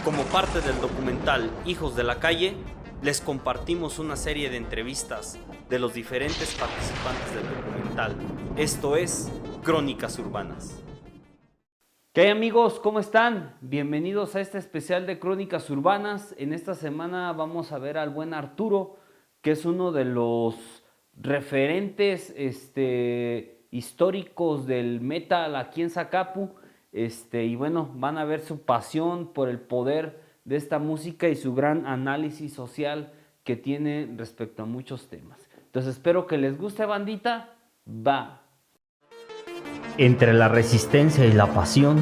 Como parte del documental Hijos de la Calle, les compartimos una serie de entrevistas de los diferentes participantes del documental. Esto es Crónicas Urbanas. ¿Qué hay, amigos? ¿Cómo están? Bienvenidos a este especial de Crónicas Urbanas. En esta semana vamos a ver al buen Arturo, que es uno de los referentes históricos del metal aquí en Zacapu. Y bueno, van a ver su pasión por el poder de esta música y su gran análisis social que tiene respecto a muchos temas. Entonces espero que les guste, bandita. Va. Entre la resistencia y la pasión,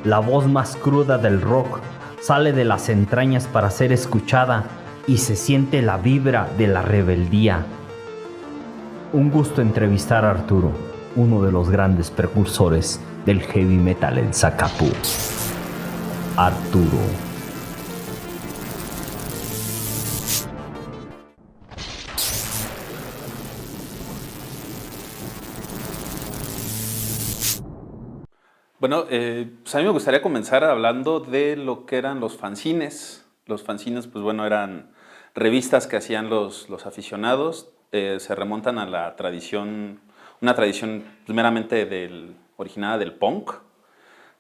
la voz más cruda del rock sale de las entrañas para ser escuchada y se siente la vibra de la rebeldía. Un gusto entrevistar a Arturo, uno de los grandes precursores del heavy metal en Zacapu. Arturo. Bueno, pues a mí me gustaría comenzar hablando de lo que eran los fanzines. Los fanzines, pues bueno, eran revistas que hacían los aficionados. Se remontan a la tradición, una tradición pues, meramente originada del punk,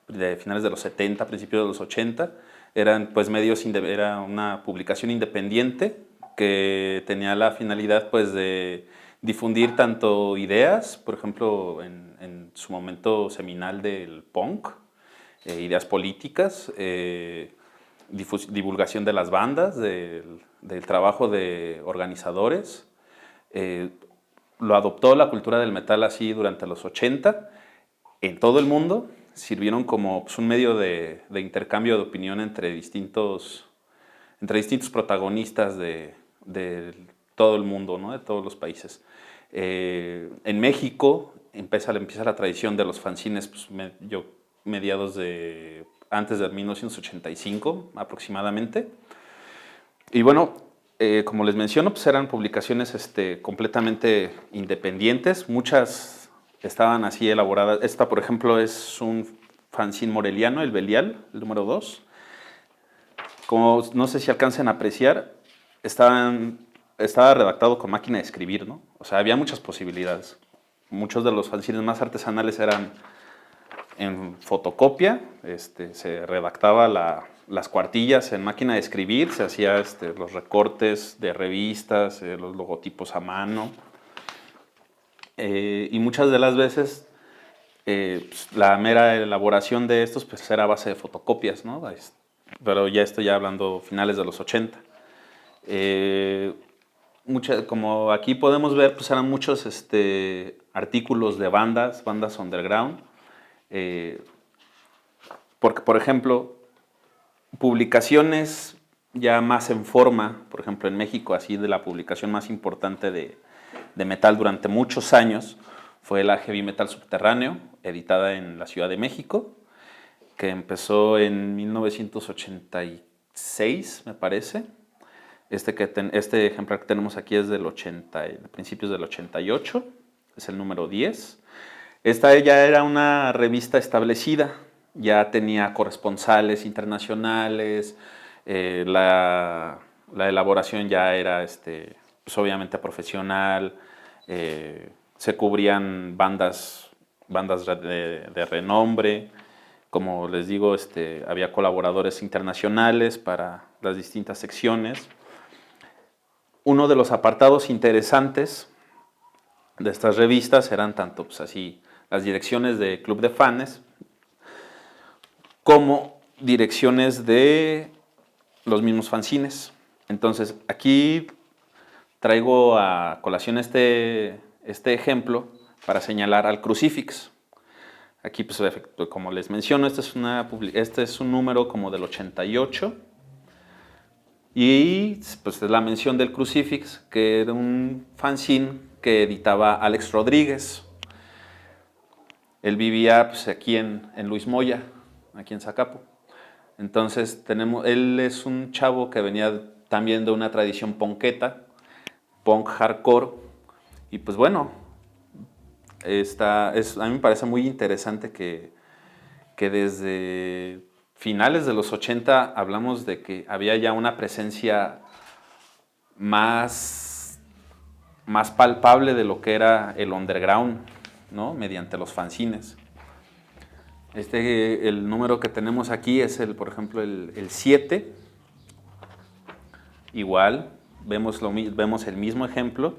de finales de los 70, principios de los 80. Eran pues era una publicación independiente que tenía la finalidad pues de difundir tanto ideas, por ejemplo, en su momento seminal del punk, ideas políticas, divulgación de las bandas, del trabajo de organizadores. Lo adoptó la cultura del metal así durante los 80 en todo el mundo. Sirvieron como pues, un medio de intercambio de opinión entre distintos protagonistas de todo el mundo, ¿no? De todos los países. En México empieza la tradición de los fanzines pues, antes de 1985 aproximadamente. Y bueno, como les menciono, pues eran publicaciones completamente independientes. Muchas estaban así elaboradas. Esta, por ejemplo, es un fanzine moreliano, el Belial, el número 2. Como no sé si alcancen a apreciar, estaba redactado con máquina de escribir, ¿no? O sea, había muchas posibilidades. Muchos de los fanzines más artesanales eran en fotocopia, se redactaba las cuartillas en máquina de escribir, se hacía los recortes de revistas, los logotipos a mano. Y muchas de las veces pues, la mera elaboración de estos pues, era a base de fotocopias, ¿no? Pero ya estoy hablando finales de los 80. Como aquí podemos ver, pues eran muchos artículos de bandas underground. Porque, por ejemplo, publicaciones ya más en forma, por ejemplo en México, así de la publicación más importante de metal durante muchos años, fue la Heavy Metal Subterráneo, editada en la Ciudad de México, que empezó en 1986, me parece. Este ejemplar que tenemos aquí es de principios del 88, es el número 10. Esta ya era una revista establecida, ya tenía corresponsales internacionales, la elaboración ya era pues obviamente profesional, se cubrían bandas de renombre. Como les digo, había colaboradores internacionales para las distintas secciones. Uno de los apartados interesantes de estas revistas eran tanto pues, así, las direcciones de club de fans como direcciones de los mismos fanzines. Entonces, aquí traigo a colación este ejemplo para señalar al Crucifix. Aquí, pues, como les menciono, este es un número como del 88. Y pues es la mención del Crucifix, que era un fanzine que editaba Alex Rodríguez. Él vivía pues, aquí en Luis Moya, aquí en Zacapu. Entonces, él es un chavo que venía también de una tradición punketa, punk hardcore. Y pues bueno, a mí me parece muy interesante que desde finales de los 80 hablamos de que había ya una presencia más palpable de lo que era el underground, ¿no? Mediante los fanzines. El número que tenemos aquí es, por ejemplo, el 7. Igual, vemos el mismo ejemplo,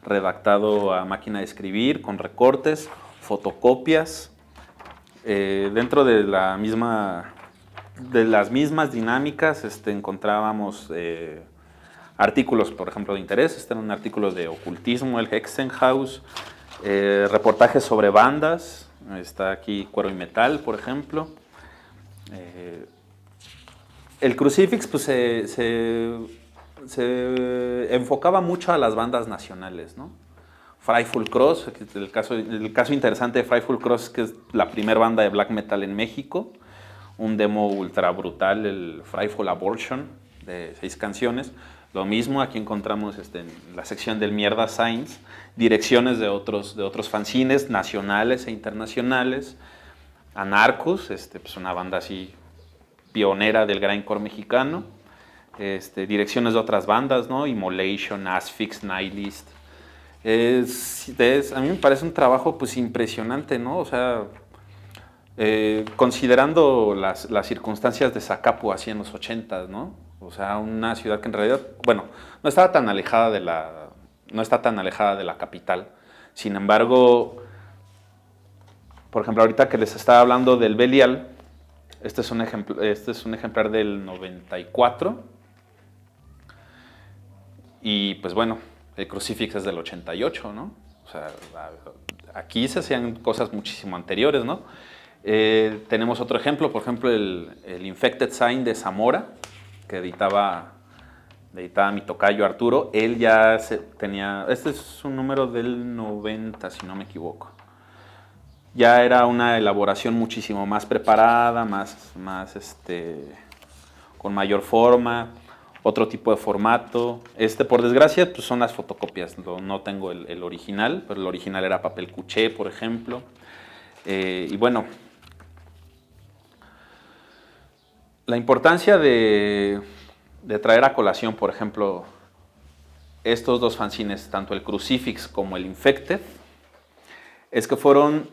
redactado a máquina de escribir, con recortes, fotocopias, dentro de las mismas dinámicas encontrábamos artículos, por ejemplo, de interés. Este era un artículo de ocultismo, el Hexenhaus, reportajes sobre bandas, está aquí Cuero y Metal, por ejemplo. El Crucifix pues, se enfocaba mucho a las bandas nacionales, ¿no? Frightful Cross, el caso interesante de Frightful Cross, que es la primera banda de black metal en México, un demo ultra brutal, el Frightful Abortion, de 6 canciones. Lo mismo, aquí encontramos en la sección del Mierda Signs, direcciones de otros fanzines nacionales e internacionales. Anarchus, pues una banda así pionera del grindcore mexicano. Direcciones de otras bandas, ¿no? Immolation, Asphyx, Nihilist. A mí me parece un trabajo pues impresionante, ¿no? O sea, considerando las circunstancias de Zacapu así en los 80s, ¿no? O sea, una ciudad que en realidad, bueno, no está tan alejada de la capital. Sin embargo, por ejemplo, ahorita que les estaba hablando del Belial, este es un ejemplar del 94. Y pues bueno, el Crucifix es del 88, ¿no? O sea, aquí se hacían cosas muchísimo anteriores, ¿no? Tenemos otro ejemplo, por ejemplo, el Infected Sign de Zamora, que editaba mi tocayo Arturo. Él ya tenía, este es un número del 90, si no me equivoco. Ya era una elaboración muchísimo más preparada, con mayor forma, otro tipo de formato. Por desgracia, pues son las fotocopias. No tengo el original, pero el original era papel cuché, por ejemplo. Y bueno, la importancia de traer a colación, por ejemplo, estos dos fanzines, tanto el Crucifix como el Infected, es que fueron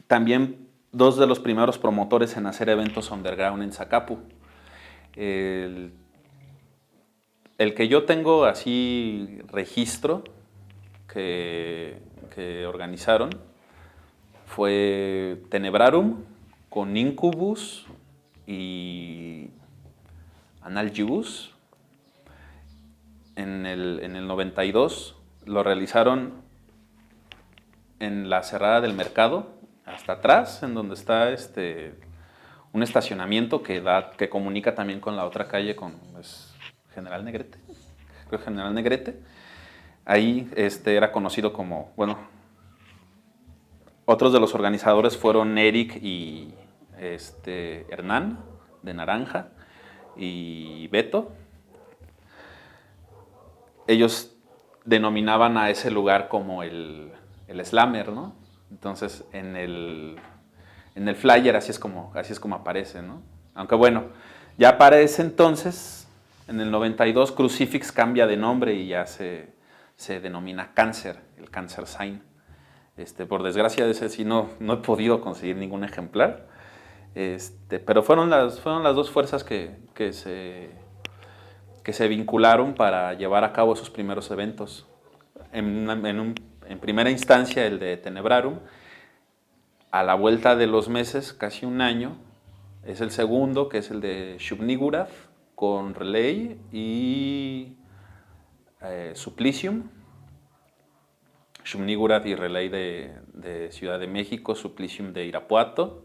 también dos de los primeros promotores en hacer eventos underground en Zacapu. El que yo tengo así registro que organizaron fue Tenebrarum con Incubus y Analgibus en el 92. Lo realizaron en la Cerrada del Mercado, hasta atrás, en donde está un estacionamiento que comunica también con la otra calle, con General Negrete. Creo General Negrete. Ahí era conocido como, bueno, otros de los organizadores fueron Eric y Hernán, de Naranja, y Beto. Ellos denominaban a ese lugar como el Slammer, ¿no? Entonces, en el flyer así es como aparece, ¿no? Aunque bueno, ya para ese entonces, en el 92, Crucifix cambia de nombre y ya se denomina Cáncer, el Cancer Sign. Por desgracia de ese sí no he podido conseguir ningún ejemplar. Pero fueron las dos fuerzas que se vincularon para llevar a cabo esos primeros eventos. En primera instancia el de Tenebrarum, a la vuelta de los meses, casi un año, es el segundo, que es el de Shub-Niggurath, con Relay y Supplicium. Shub-Niggurath y Relay de Ciudad de México, Supplicium de Irapuato.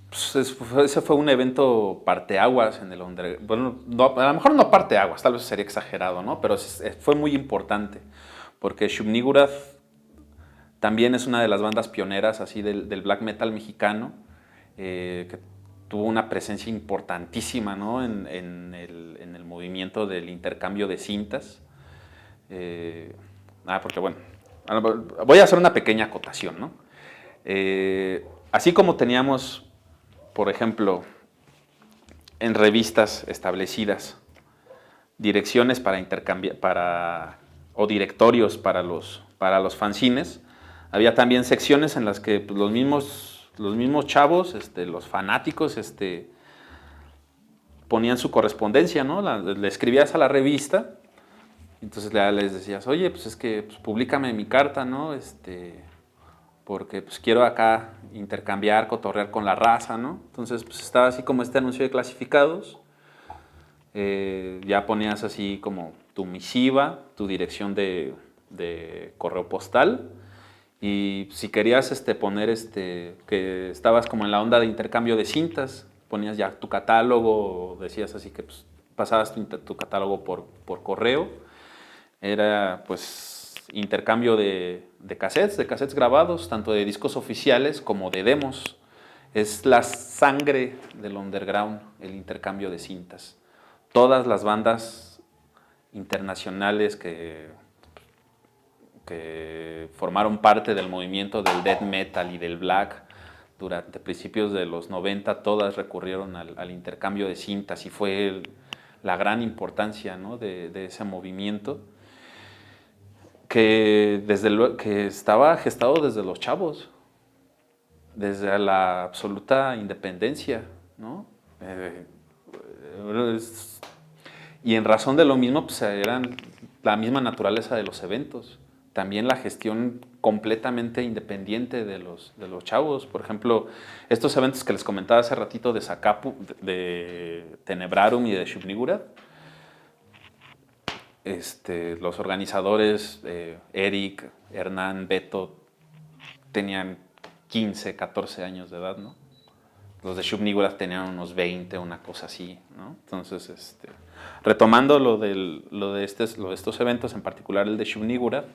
Pues ese fue un evento parteaguas en el underground. Bueno, a lo mejor no parteaguas, tal vez sería exagerado, ¿no? Pero fue muy importante, porque Shub-Niggurath también es una de las bandas pioneras así del black metal mexicano, que tuvo una presencia importantísima, ¿no? en el movimiento del intercambio de cintas. Porque bueno, voy a hacer una pequeña acotación, ¿no? Así como teníamos por ejemplo, en revistas establecidas, direcciones para intercambiar, o directorios para los fanzines. Había también secciones en las que pues, los mismos chavos, los fanáticos, ponían su correspondencia, ¿no? Le escribías a la revista, entonces les decías, oye, pues es que pues, públicame mi carta, ¿no? Porque pues quiero acá intercambiar, cotorrear con la raza, ¿no? Entonces pues estaba así como este anuncio de clasificados, ya ponías así como tu misiva, tu dirección de correo postal, y si querías poner que estabas como en la onda de intercambio de cintas, ponías ya tu catálogo, decías así que pues, pasabas tu catálogo por correo. Era pues intercambio de cassettes grabados, tanto de discos oficiales como de demos. Es la sangre del underground, el intercambio de cintas. Todas las bandas internacionales que formaron parte del movimiento del death metal y del black durante principios de los 90, todas recurrieron al intercambio de cintas y fue la gran importancia, ¿no? de ese movimiento que estaba gestado desde los chavos, desde la absoluta independencia, ¿no? Y en razón de lo mismo, pues eran la misma naturaleza de los eventos. También la gestión completamente independiente de los chavos. Por ejemplo, estos eventos que les comentaba hace ratito de Zacapu, de Tenebrarum y de Shub-Niggurath, los organizadores, Eric, Hernán, Beto, tenían 15, 14 años de edad, ¿no? Los de Shub-Niggurath tenían unos 20, una cosa así, ¿no? Entonces, retomando lo de estos eventos, en particular el de Shub-Niggurath,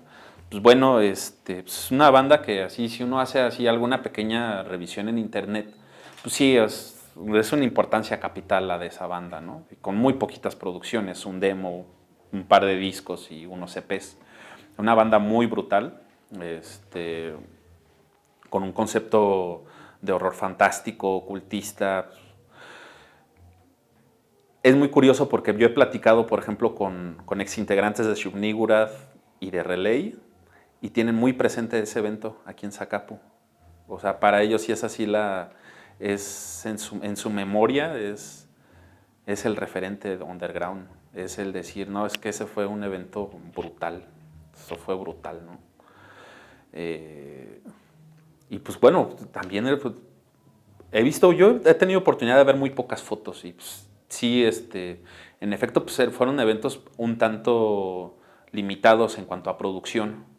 pues bueno, pues es una banda que así, si uno hace así alguna pequeña revisión en internet, pues sí, es una importancia capital la de esa banda, ¿no? Y con muy poquitas producciones, un demo, un par de discos y unos EPs. Una banda muy brutal, con un concepto de horror fantástico, ocultista. Es muy curioso porque yo he platicado, por ejemplo, con exintegrantes de Shub-Niggurath y de Relay, y tienen muy presente ese evento aquí en Zacapu. O sea, para ellos sí es así es en su memoria, es el referente de underground. Es el decir, no, es que ese fue un evento brutal. Eso fue brutal, ¿no? Y pues bueno, también yo he tenido oportunidad de ver muy pocas fotos y pues, sí, en efecto, pues fueron eventos un tanto limitados en cuanto a producción,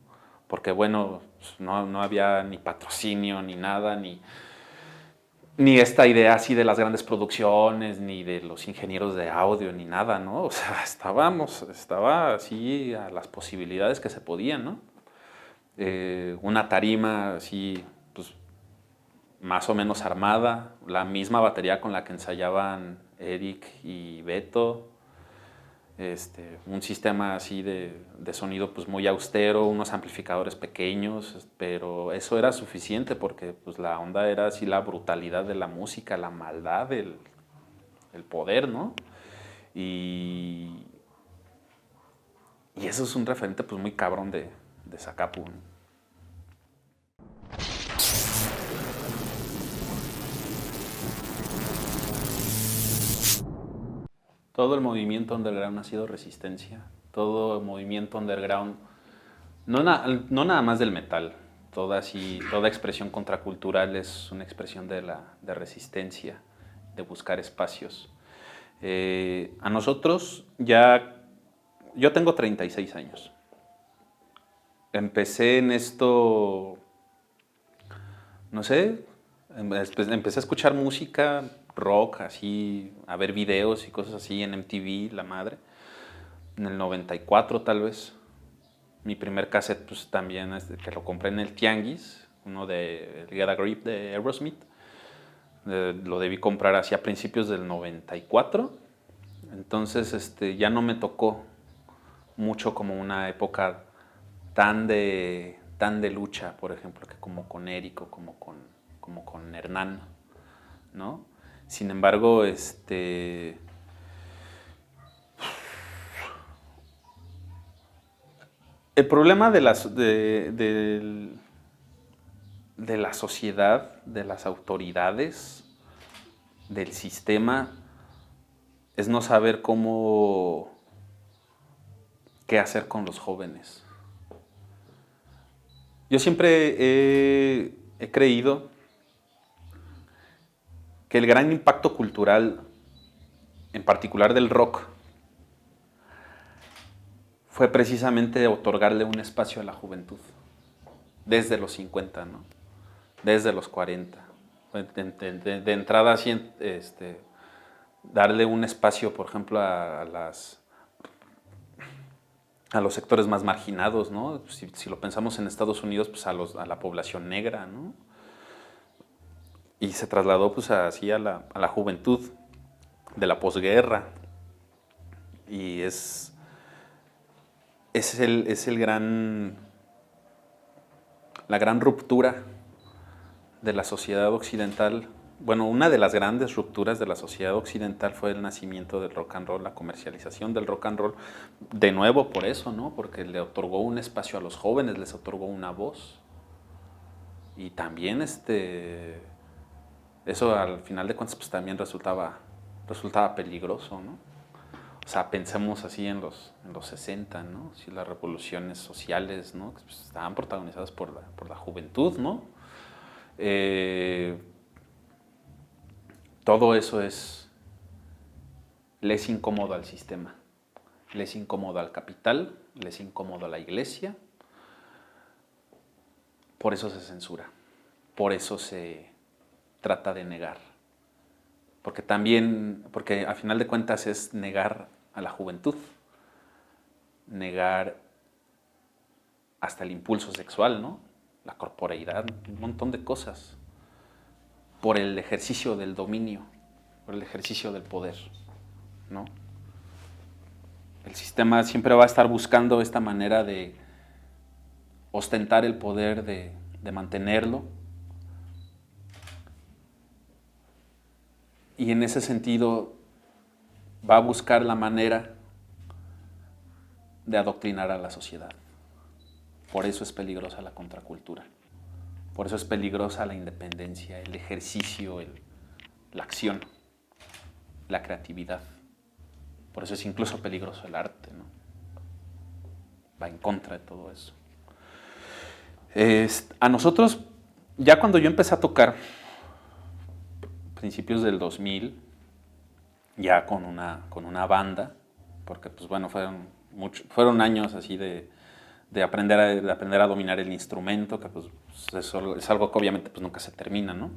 porque bueno, pues, no había ni patrocinio ni nada, ni esta idea así de las grandes producciones, ni de los ingenieros de audio, ni nada, ¿no? O sea, estaba así a las posibilidades que se podían, ¿no? Una tarima así, pues, más o menos armada, la misma batería con la que ensayaban Eric y Beto, un sistema así de sonido pues muy austero, unos amplificadores pequeños, pero eso era suficiente porque pues la onda era así la brutalidad de la música, la maldad, el poder, ¿no? Y eso es un referente pues muy cabrón de Zacapu, ¿no? Todo el movimiento underground ha sido resistencia. Todo el movimiento underground, no nada más del metal, toda expresión contracultural es una expresión de resistencia, de buscar espacios. A nosotros yo tengo 36 años. Empecé en esto, no sé, empecé a escuchar música rock, así, a ver videos y cosas así en MTV, la madre, en el 94 tal vez. Mi primer cassette pues también, que lo compré en el Tianguis, uno de Get a Grip de Aerosmith. Lo debí comprar así a principios del 94. Entonces ya no me tocó mucho como una época tan de lucha, por ejemplo, que como con Eric o como con Hernán, ¿no? Sin embargo, el problema de la sociedad, de las autoridades, del sistema, es no saber qué hacer con los jóvenes. Yo siempre he creído que el gran impacto cultural, en particular del rock, fue precisamente otorgarle un espacio a la juventud, desde los 50, ¿no? Desde los 40. De entrada, así, darle un espacio, por ejemplo, a los sectores más marginados, ¿no? Si lo pensamos en Estados Unidos, pues a la población negra, ¿no? Y se trasladó pues así a la juventud de la posguerra. Y es la gran ruptura de la sociedad occidental. Bueno, una de las grandes rupturas de la sociedad occidental fue el nacimiento del rock and roll, la comercialización del rock and roll. De nuevo por eso, ¿no? Porque le otorgó un espacio a los jóvenes, les otorgó una voz. Y también eso al final de cuentas pues también resultaba peligroso, ¿no? O sea, pensemos así en los 60, ¿no? Si las revoluciones sociales, ¿no? Pues estaban protagonizadas por la juventud, ¿no? Todo eso le es incómodo al sistema, le es incómodo al capital, le es incómodo a la iglesia. Por eso se censura, por eso se trata de negar. Porque a final de cuentas es negar a la juventud, negar hasta el impulso sexual, ¿no? La corporeidad, un montón de cosas, por el ejercicio del dominio, por el ejercicio del poder, ¿no? El sistema siempre va a estar buscando esta manera de ostentar el poder, de mantenerlo. Y en ese sentido va a buscar la manera de adoctrinar a la sociedad. Por eso es peligrosa la contracultura. Por eso es peligrosa la independencia, el ejercicio, la acción, la creatividad. Por eso es incluso peligroso el arte, ¿no? Va en contra de todo eso. A nosotros, ya cuando yo empecé a tocar, principios del 2000, ya con una banda, porque pues bueno, fueron años así de aprender a dominar el instrumento, que pues es algo que obviamente pues nunca se termina, ¿no?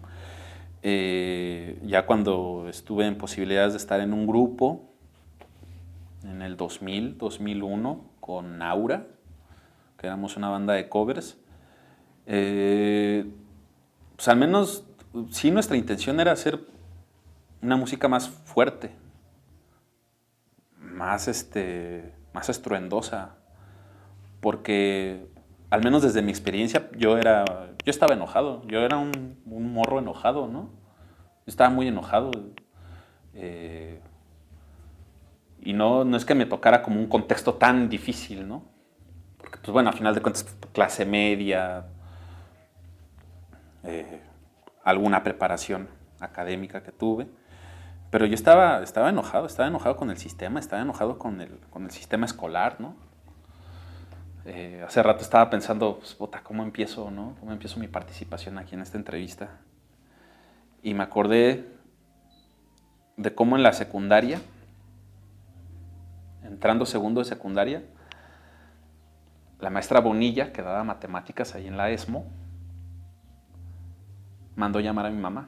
Ya cuando estuve en posibilidades de estar en un grupo, en el 2000, 2001, con Aura, que éramos una banda de covers, pues al menos sí nuestra intención era hacer una música más fuerte, más estruendosa, porque al menos desde mi experiencia yo estaba enojado, yo era un morro enojado, ¿no? Yo estaba muy enojado. Y no es que me tocara como un contexto tan difícil, ¿no? Porque pues bueno, al final de cuentas clase media, alguna preparación académica que tuve, pero yo estaba enojado con el sistema, estaba enojado con el sistema escolar, ¿no? Hace rato estaba pensando, pues, ¿cómo empiezo, no? ¿Cómo empiezo mi participación aquí en esta entrevista? Y me acordé de cómo en la secundaria, entrando segundo de secundaria, la maestra Bonilla, que daba matemáticas ahí en la ESMO, mandó llamar a mi mamá.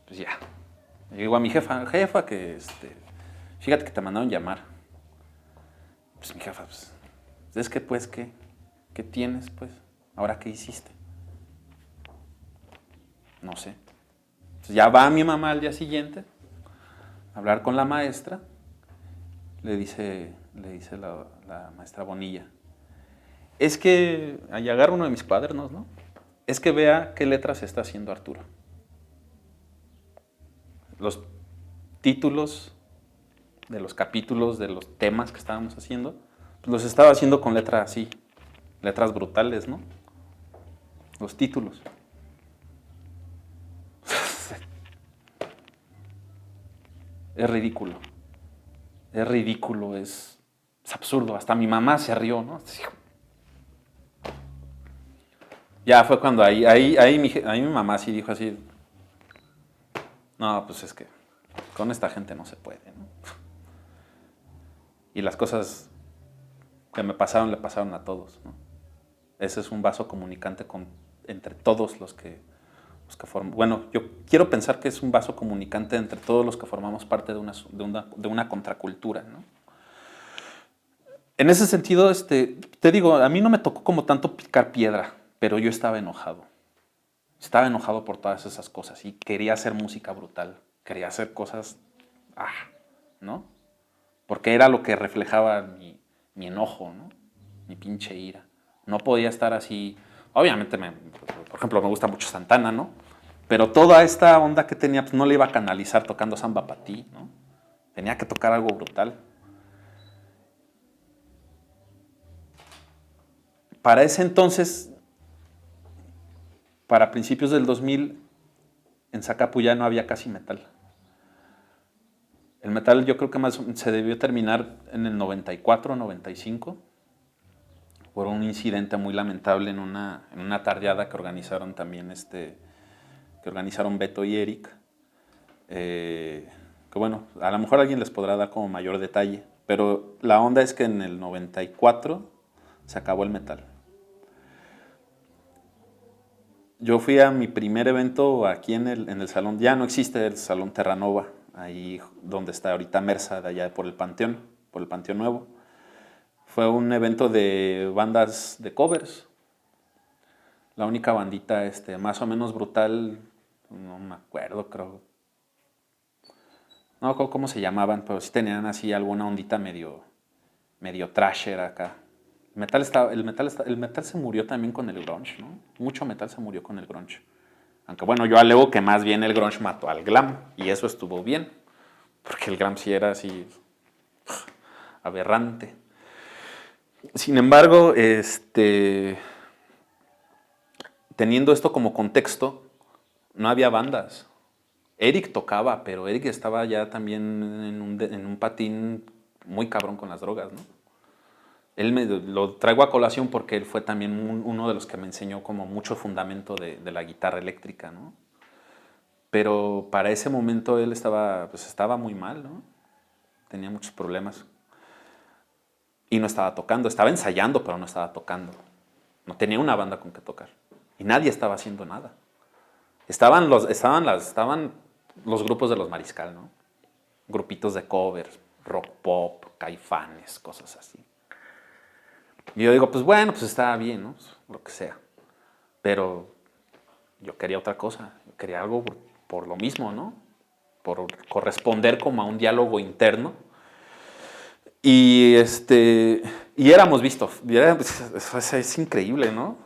Pues ya, le digo a mi jefa, que fíjate que te mandaron llamar. Pues mi jefa, pues, es que pues, ¿qué tienes, pues? ¿Ahora qué hiciste? No sé. Entonces ya va mi mamá al día siguiente a hablar con la maestra. Le dice la maestra Bonilla, es que, ahí agarra uno de mis cuadernos, ¿no? Es que vea qué letras está haciendo Arturo. los títulos de los capítulos, de los temas que estábamos haciendo, pues los estaba haciendo con letras así, letras brutales, ¿no? Los títulos. Es ridículo. Es ridículo, es absurdo. Hasta mi mamá se rió, ¿no? Ya fue cuando ahí mi mamá sí dijo así, no, pues es que con esta gente no se puede, ¿no? Y las cosas que me pasaron le pasaron a todos, ¿no? Ese es un vaso comunicante entre todos los que forman. Bueno, yo quiero pensar que es un vaso comunicante entre todos los que formamos parte de una contracultura, ¿no? En ese sentido, te digo, a mí no me tocó como tanto picar piedra, pero yo estaba enojado. Estaba enojado por todas esas cosas y quería hacer música brutal. Quería hacer cosas, ¿no? Porque era lo que reflejaba mi enojo, ¿no? Mi pinche ira. No podía estar así. Obviamente, por ejemplo, me gusta mucho Santana, ¿no? Pero toda esta onda que tenía, pues no le iba a canalizar tocando Samba Pa' Ti, ¿no? Tenía que tocar algo brutal. Para ese entonces, para principios del 2000, en Zacapu ya no había casi metal. El metal yo creo que más se debió terminar en el 94, 95, por un incidente muy lamentable en una tardeada que organizaron también que organizaron Beto y Eric. Que bueno, a lo mejor alguien les podrá dar como mayor detalle, pero la onda es que en el 94 se acabó el metal. Yo fui a mi primer evento aquí en el salón, ya no existe el Salón Terranova, ahí donde está ahorita Mersa, de allá por el Panteón Nuevo. Fue un evento de bandas de covers. La única bandita más o menos brutal, no me acuerdo, creo. No me acuerdo cómo se llamaban, pero sí tenían así alguna ondita medio thrasher acá. El metal se murió también con el grunge, ¿no? Mucho metal se murió con el grunge. Aunque bueno, yo alego que más bien el grunge mató al glam, y eso estuvo bien, porque el glam sí era así aberrante. Sin embargo, teniendo esto como contexto, no había bandas. Eric tocaba, pero Eric estaba ya también en un patín muy cabrón con las drogas, ¿no? Lo traigo a colación porque él fue también uno de los que me enseñó como mucho fundamento de la guitarra eléctrica, ¿no? Pero para ese momento él estaba muy mal, ¿no? Tenía muchos problemas. Y no estaba tocando, estaba ensayando, pero no estaba tocando. No tenía una banda con que tocar. Y nadie estaba haciendo nada. Estaban los grupos de los Mariscal, ¿no? Grupitos de covers, rock pop, Caifanes, cosas así. Y yo digo, pues bueno, pues estaba bien, ¿no? Pues, lo que sea. Pero yo quería otra cosa. Yo quería algo por lo mismo, ¿no? Por corresponder como a un diálogo interno. Y y éramos vistos. Es increíble, ¿no?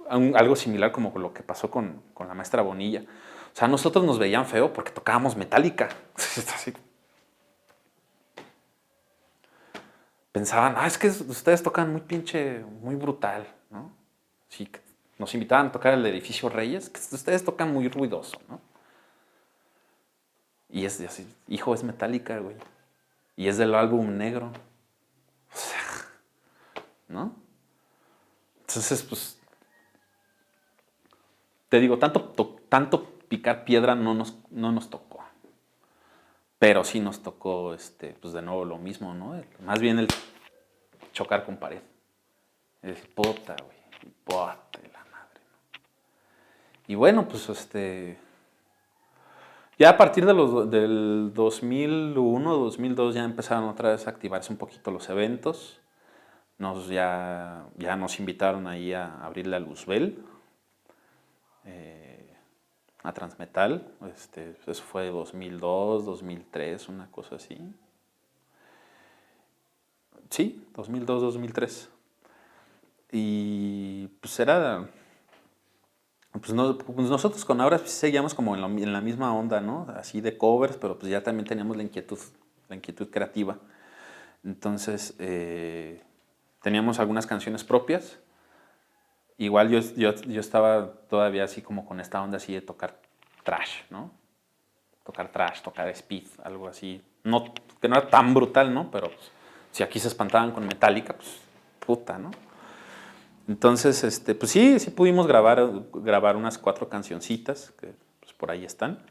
Algo similar como lo que pasó con la maestra Bonilla. O sea, nosotros nos veían feo porque tocábamos Metallica. Pensaban, es que ustedes tocan muy pinche, muy brutal, ¿no? Sí, nos invitaban a tocar el Edificio Reyes, que ustedes tocan muy ruidoso, ¿no? Y es así, hijo, es Metallica, güey. Y es del álbum negro. O sea, ¿no? Entonces, pues, te digo, tanto picar piedra no nos tocó. Pero sí nos tocó, pues de nuevo lo mismo, ¿no? Más bien el chocar con pared. El puta, güey. Puta de la madre, ¿no? Y bueno, pues ya a partir del 2001, 2002 ya empezaron otra vez a activarse un poquito los eventos. Ya nos invitaron ahí a abrirle a Luzbel, a Transmetal. Eso fue 2002, 2003, una cosa así. Sí, 2002, 2003. Y pues Pues, pues nosotros con Aura pues, seguíamos como en la misma onda, ¿no? Así de covers, pero pues ya también teníamos la inquietud creativa. Entonces, teníamos algunas canciones propias. Igual yo estaba todavía así como con esta onda así de tocar thrash, ¿no? Tocar thrash, tocar speed, algo así. No, que no era tan brutal, ¿no? Pero pues, si aquí se espantaban con Metallica, pues puta, ¿no? Entonces, pues sí pudimos grabar unas 4 cancioncitas que pues, por ahí están.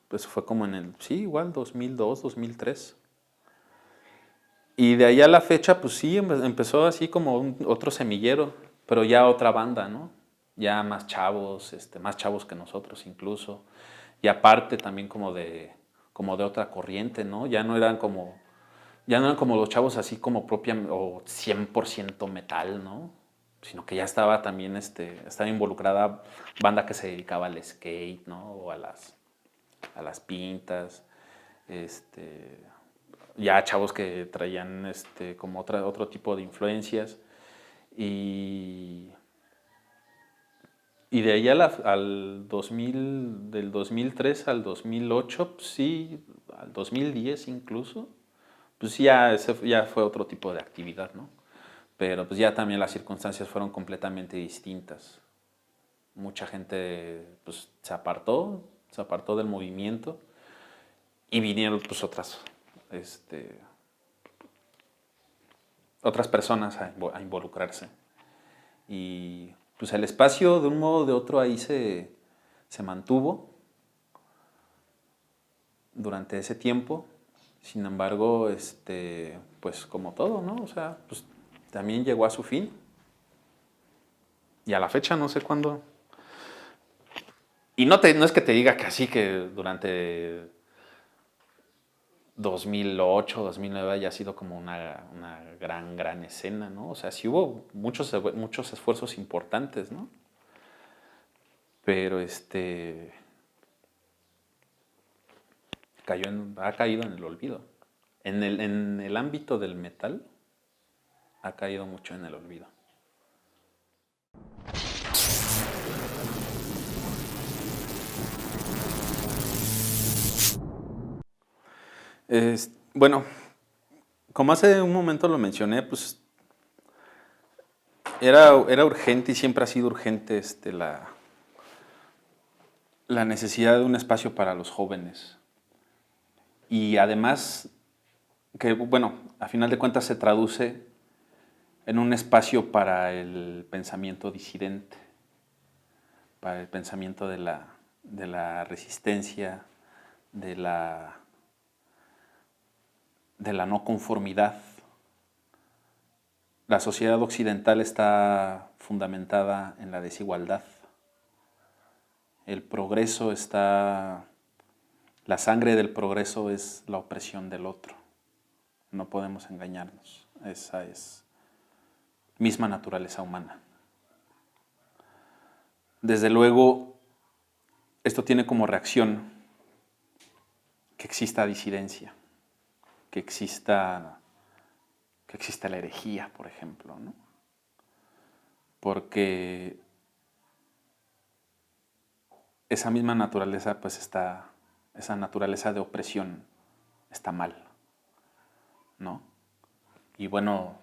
Pues fue como sí, igual 2002, 2003. Y de ahí a la fecha, pues sí, empezó así como otro semillero, pero ya otra banda, ¿no? Ya más chavos que nosotros incluso. Y aparte también como de otra corriente, ¿no? Ya no eran como los chavos así como propia o 100% metal, ¿no? Sino que ya estaba también, estaba involucrada banda que se dedicaba al skate, ¿no? O a las pintas, ya chavos que traían, como otro tipo de influencias. Y de ahí al 2000, del 2003 al 2008, pues sí, al 2010 incluso, pues sí, ya fue otro tipo de actividad, ¿no? Pero pues ya también las circunstancias fueron completamente distintas. Mucha gente pues se apartó del movimiento y vinieron pues otras personas a involucrarse. Y pues el espacio de un modo o de otro ahí se mantuvo durante ese tiempo. Sin embargo, pues como todo, ¿no? O sea, pues también llegó a su fin. Y a la fecha no sé cuándo. Y no es que te diga que así que durante 2008, 2009 haya sido como una gran escena, ¿no? O sea, sí hubo muchos esfuerzos importantes, ¿no? Pero ha caído en el olvido. En el ámbito del metal ha caído mucho en el olvido. Bueno, como hace un momento lo mencioné, pues era urgente y siempre ha sido urgente la necesidad de un espacio para los jóvenes. Y además, que bueno, a final de cuentas se traduce en un espacio para el pensamiento disidente, para el pensamiento de la resistencia, de la no conformidad. La sociedad occidental está fundamentada en la desigualdad. El progreso la sangre del progreso es la opresión del otro. No podemos engañarnos. Esa es misma naturaleza humana. Desde luego, esto tiene como reacción que exista disidencia, que exista la herejía, por ejemplo, ¿no? Porque esa misma naturaleza, pues esa naturaleza de opresión está mal, ¿no? Y bueno,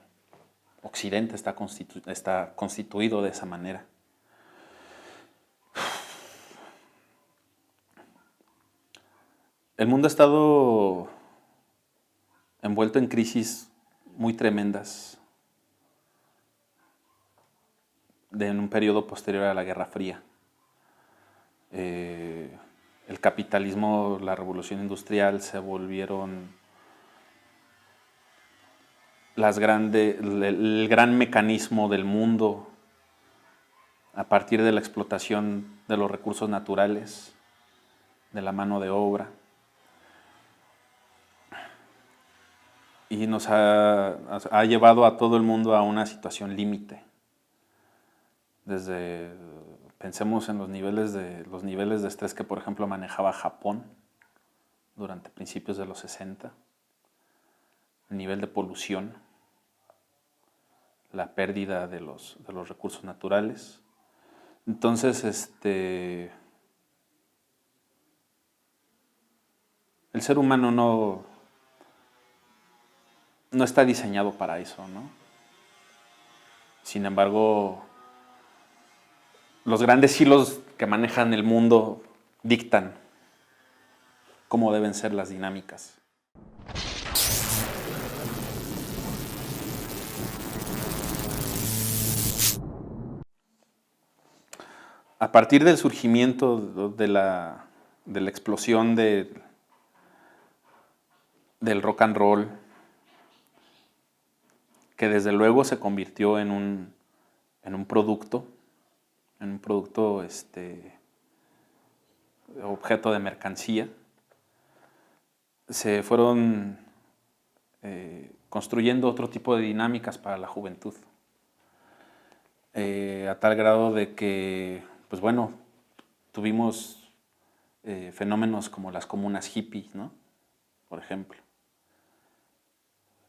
Occidente está constituido de esa manera. El mundo ha estado envuelto en crisis muy tremendas en un periodo posterior a la Guerra Fría. El capitalismo, la revolución industrial se volvieron el gran mecanismo del mundo a partir de la explotación de los recursos naturales, de la mano de obra. Y nos ha llevado a todo el mundo a una situación límite. Pensemos en los niveles de estrés que, por ejemplo, manejaba Japón durante principios de los 60, el nivel de polución, la pérdida de los recursos naturales. Entonces, el ser humano no está diseñado para eso, ¿no? Sin embargo, los grandes hilos que manejan el mundo dictan cómo deben ser las dinámicas. A partir del surgimiento de la explosión del rock and roll, que desde luego se convirtió en un producto, objeto de mercancía, se fueron construyendo otro tipo de dinámicas para la juventud, a tal grado de que, pues bueno, tuvimos fenómenos como las comunas hippies, ¿no? Por ejemplo,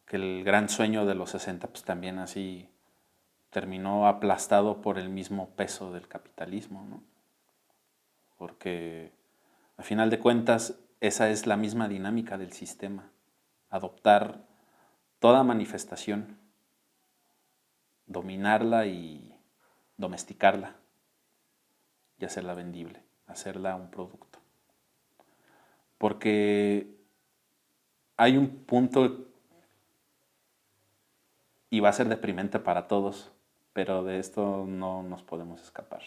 que el gran sueño de los 60 pues también así terminó aplastado por el mismo peso del capitalismo, ¿no? Porque a final de cuentas esa es la misma dinámica del sistema, adoptar toda manifestación, dominarla y domesticarla y hacerla vendible, hacerla un producto. Porque hay un punto, y va a ser deprimente para todos, pero de esto no nos podemos escapar.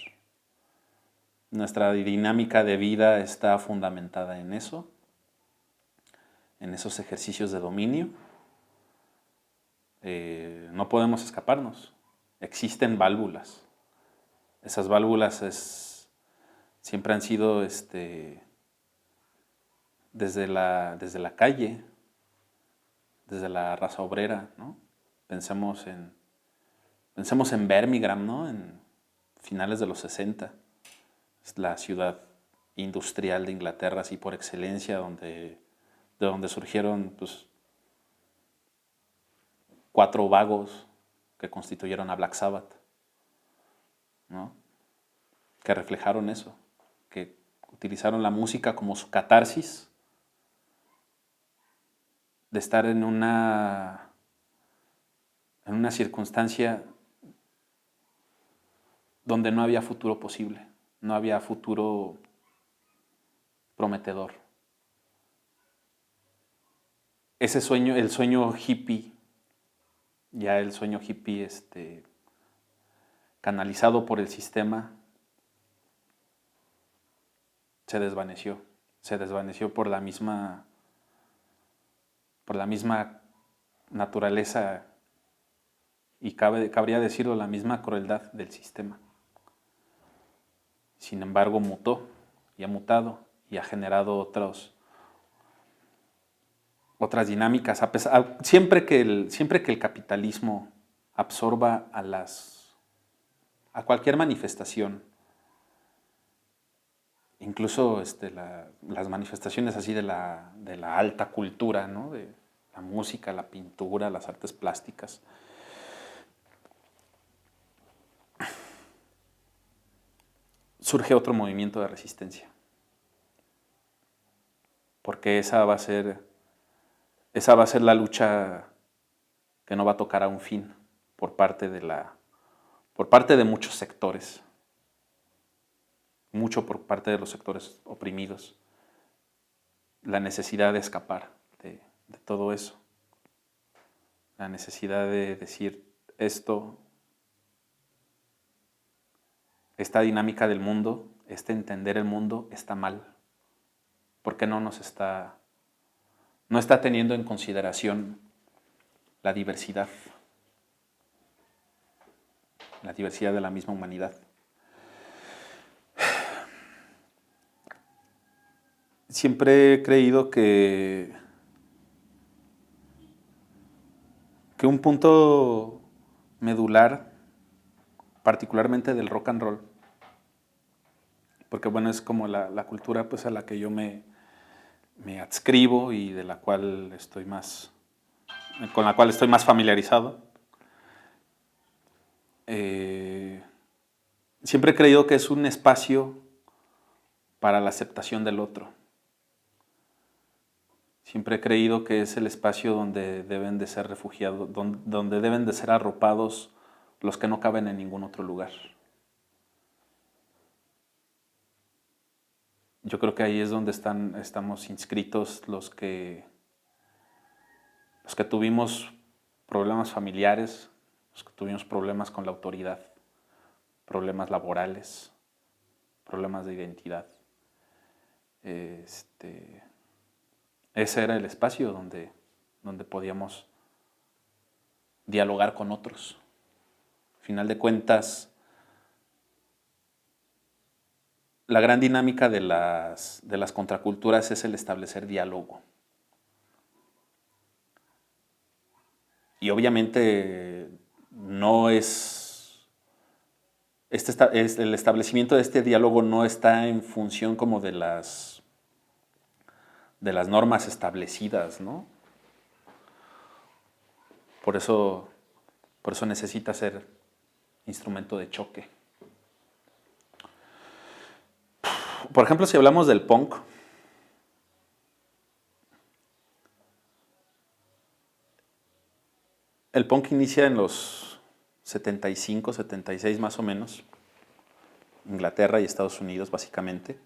Nuestra dinámica de vida está fundamentada en eso, en esos ejercicios de dominio. No podemos escaparnos. Existen válvulas. Esas válvulas siempre han sido desde la calle, desde la raza obrera, ¿no? Pensemos en Birmingham, ¿no? En finales de los 60. Es la ciudad industrial de Inglaterra, así por excelencia, de donde surgieron pues, 4 vagos que constituyeron a Black Sabbath, ¿no? Que reflejaron eso, que utilizaron la música como su catarsis de estar en una circunstancia donde no había futuro posible, no había futuro prometedor. Ese sueño, el sueño hippie, canalizado por el sistema, se desvaneció por la misma naturaleza y cabría decirlo, la misma crueldad del sistema. Sin embargo, mutó y ha mutado y ha generado otras dinámicas. Siempre que el capitalismo absorba a cualquier manifestación, incluso las manifestaciones así de la alta cultura, ¿no? De la música, la pintura, las artes plásticas, surge otro movimiento de resistencia. Porque esa va a ser la lucha que no va a tocar a un fin por parte de muchos sectores, mucho por parte de los sectores oprimidos, la necesidad de escapar de todo eso, la necesidad de decir esta dinámica del mundo, entender el mundo está mal, porque no está teniendo en consideración la diversidad de la misma humanidad. Siempre he creído que un punto medular, particularmente del rock and roll, porque bueno, es como la cultura pues, a la que yo me adscribo y con la cual estoy más familiarizado, siempre he creído que es un espacio para la aceptación del otro. Siempre he creído que es el espacio donde deben de ser refugiados, donde deben de ser arropados los que no caben en ningún otro lugar. Yo creo que ahí es donde estamos inscritos los que tuvimos problemas familiares, los que tuvimos problemas con la autoridad, problemas laborales, problemas de identidad. Ese era el espacio donde podíamos dialogar con otros. Al final de cuentas, la gran dinámica de las contraculturas es el establecer diálogo. Y obviamente no es... el establecimiento de este diálogo no está en función como de las normas establecidas, ¿no? Por eso necesita ser instrumento de choque. Por ejemplo, si hablamos del punk, el punk inicia en los 75, 76 más o menos, Inglaterra y Estados Unidos básicamente.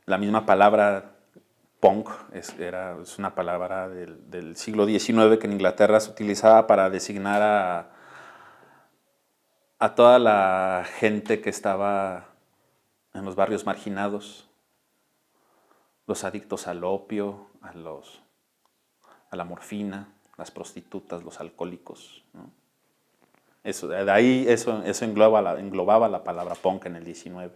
La misma palabra punk es una palabra del siglo XIX que en Inglaterra se utilizaba para designar a toda la gente que estaba en los barrios marginados, los adictos al opio, a la morfina, las prostitutas, los alcohólicos, ¿no? De ahí eso englobaba la palabra punk en el 19.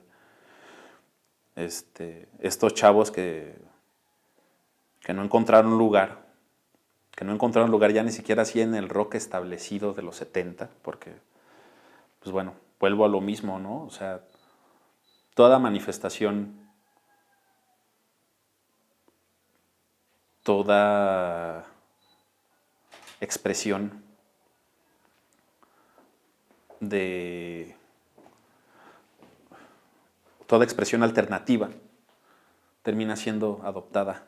Estos chavos que no encontraron lugar ya ni siquiera así en el rock establecido de los 70, porque, pues bueno, vuelvo a lo mismo, ¿no? O sea, toda manifestación, toda expresión toda expresión alternativa termina siendo adoptada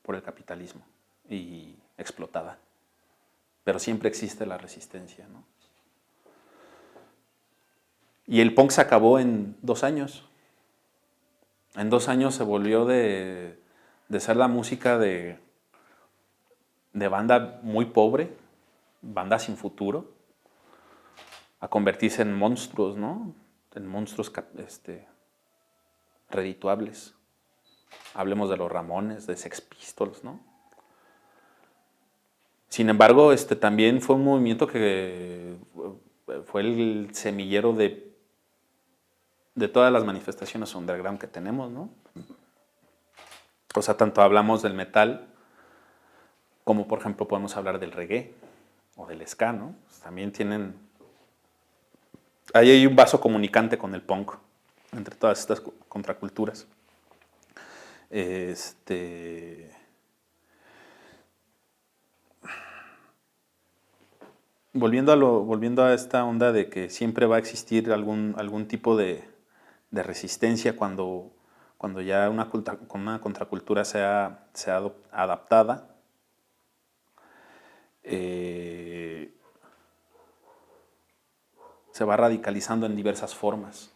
por el capitalismo y explotada. Pero siempre existe la resistencia, ¿no? Y el punk se acabó en 2 años. En 2 años se volvió de ser la música de banda muy pobre, banda sin futuro, a convertirse en monstruos, ¿no? En monstruos redituables. Hablemos de los Ramones, de Sex Pistols, ¿no? Sin embargo, también fue un movimiento que fue el semillero de todas las manifestaciones underground que tenemos, ¿no? O sea, tanto hablamos del metal como, por ejemplo, podemos hablar del reggae o del ska, ¿no? Pues también ahí hay un vaso comunicante con el punk entre todas estas contraculturas. Volviendo a esta onda de que siempre va a existir algún tipo de resistencia cuando ya una contracultura sea adaptada. Se va radicalizando en diversas formas.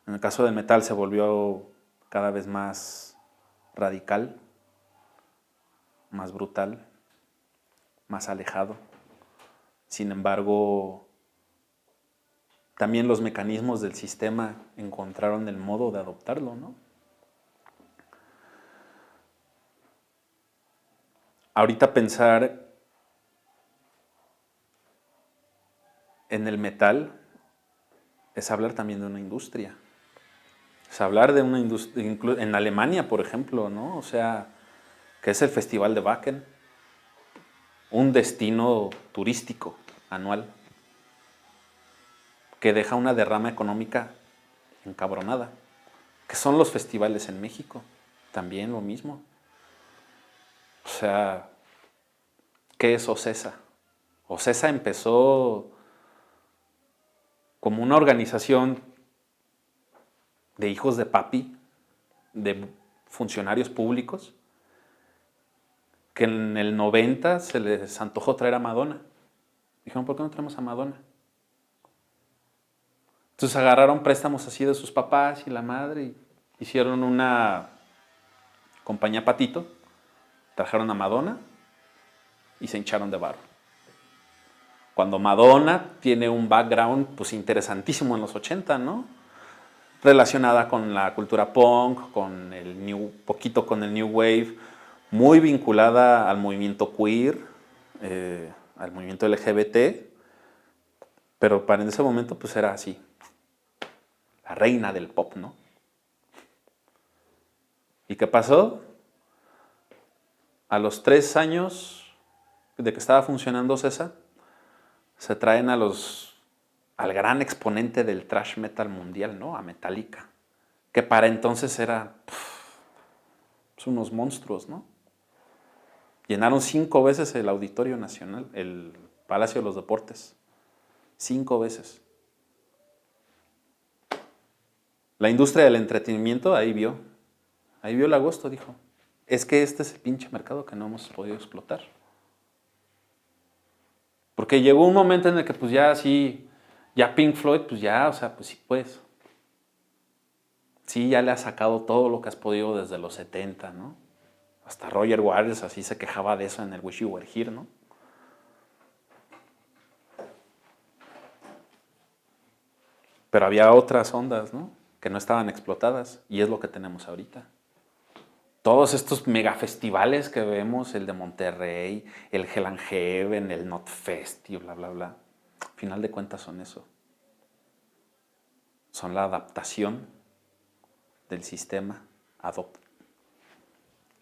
En el caso del metal se volvió cada vez más radical, más brutal, más alejado. Sin embargo, también los mecanismos del sistema encontraron el modo de adoptarlo, ¿no? Ahorita pensar en el metal es hablar también de una industria. Es hablar de una industria, en Alemania, por ejemplo, ¿no? O sea, que es el Festival de Wacken, un destino turístico anual que deja una derrama económica encabronada, que son los festivales en México, también lo mismo. O sea, ¿qué es Ocesa OCESA empezó como una organización de hijos de papi, de funcionarios públicos, que en el 90 se les antojó traer a Madonna. Dijeron, ¿por qué no traemos a Madonna? Entonces agarraron préstamos así de sus papás y la madre y hicieron una compañía patito, trajeron a Madonna y se hincharon de varo. Cuando Madonna tiene un background pues interesantísimo en los 80, ¿no? Relacionada con la cultura punk, con el poquito con el New Wave, muy vinculada al movimiento queer, al movimiento LGBT, pero para en ese momento pues era así, la reina del pop, ¿no? ¿Y qué pasó? A los 3 años de que estaba funcionando CESA, se traen al gran exponente del thrash metal mundial, ¿no? A Metallica, que para entonces era unos monstruos, ¿no? Llenaron 5 veces el Auditorio Nacional, el Palacio de los Deportes. 5 veces. La industria del entretenimiento ahí vio el agosto, dijo, es que este es el pinche mercado que no hemos podido explotar. Porque llegó un momento en el que pues ya Pink Floyd, pues ya, o sea, pues sí, pues. Sí, ya le has sacado todo lo que has podido desde los 70, ¿no? Hasta Roger Waters así se quejaba de eso en el Wish You Were Here, ¿no? Pero había otras ondas, ¿no? Que no estaban explotadas y es lo que tenemos ahorita. Todos estos megafestivales que vemos, el de Monterrey, el Hell and Heaven, el Notfest y bla, bla, bla, al final de cuentas son eso. Son la adaptación del sistema,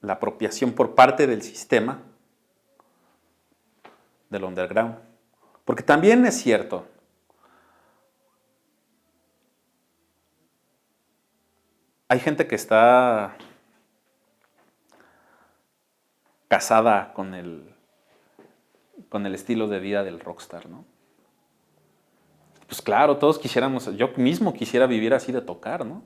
la apropiación por parte del sistema del underground. Porque también es cierto, hay gente que está casada con el estilo de vida del rockstar, ¿no? Pues claro, todos quisiéramos, yo mismo quisiera vivir así de tocar, ¿no?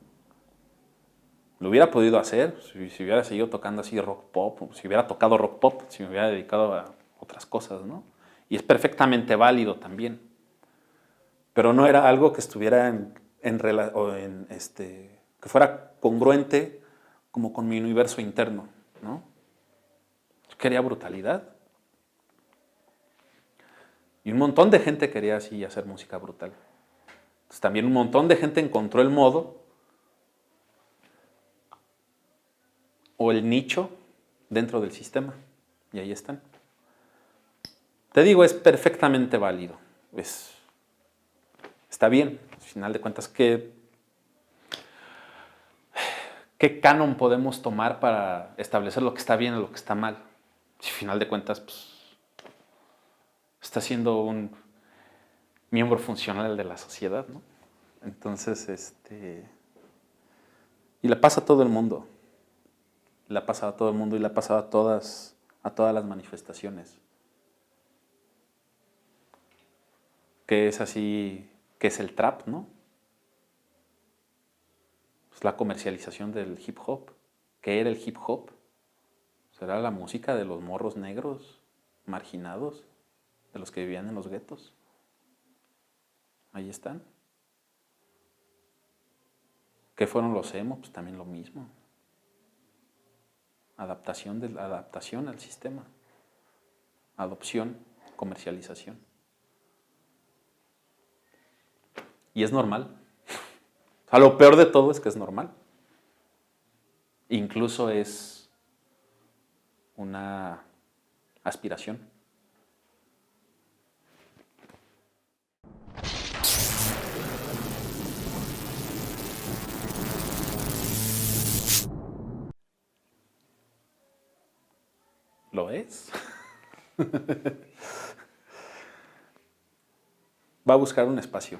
Lo hubiera podido hacer si hubiera seguido tocando así rock pop, si hubiera tocado rock pop, si me hubiera dedicado a otras cosas, ¿no? Y es perfectamente válido también. Pero no era algo que estuviera que fuera congruente como con mi universo interno, ¿no? Yo quería brutalidad. Y un montón de gente quería así hacer música brutal. Entonces, también un montón de gente encontró el modo o el nicho dentro del sistema. Y ahí están. Te digo, es perfectamente válido. Está bien. Al final de cuentas, ¿qué canon podemos tomar para establecer lo que está bien y lo que está mal? Si al final de cuentas, pues, está siendo un miembro funcional de la sociedad, ¿no? Entonces, y le pasa a todo el mundo. Le ha pasado a todo el mundo y le ha pasado a todas las manifestaciones. Que es así, que es el trap, ¿no? Es la comercialización del hip hop. ¿Qué era el hip hop? Será la música de los morros negros, marginados, de los que vivían en los guetos. Ahí están. ¿Qué fueron los emo? Pues también lo mismo. Adaptación al sistema. Adopción, comercialización. Y es normal. O sea, lo peor de todo es que es normal. Incluso es una aspiración. ¿Lo es? Va a buscar un espacio.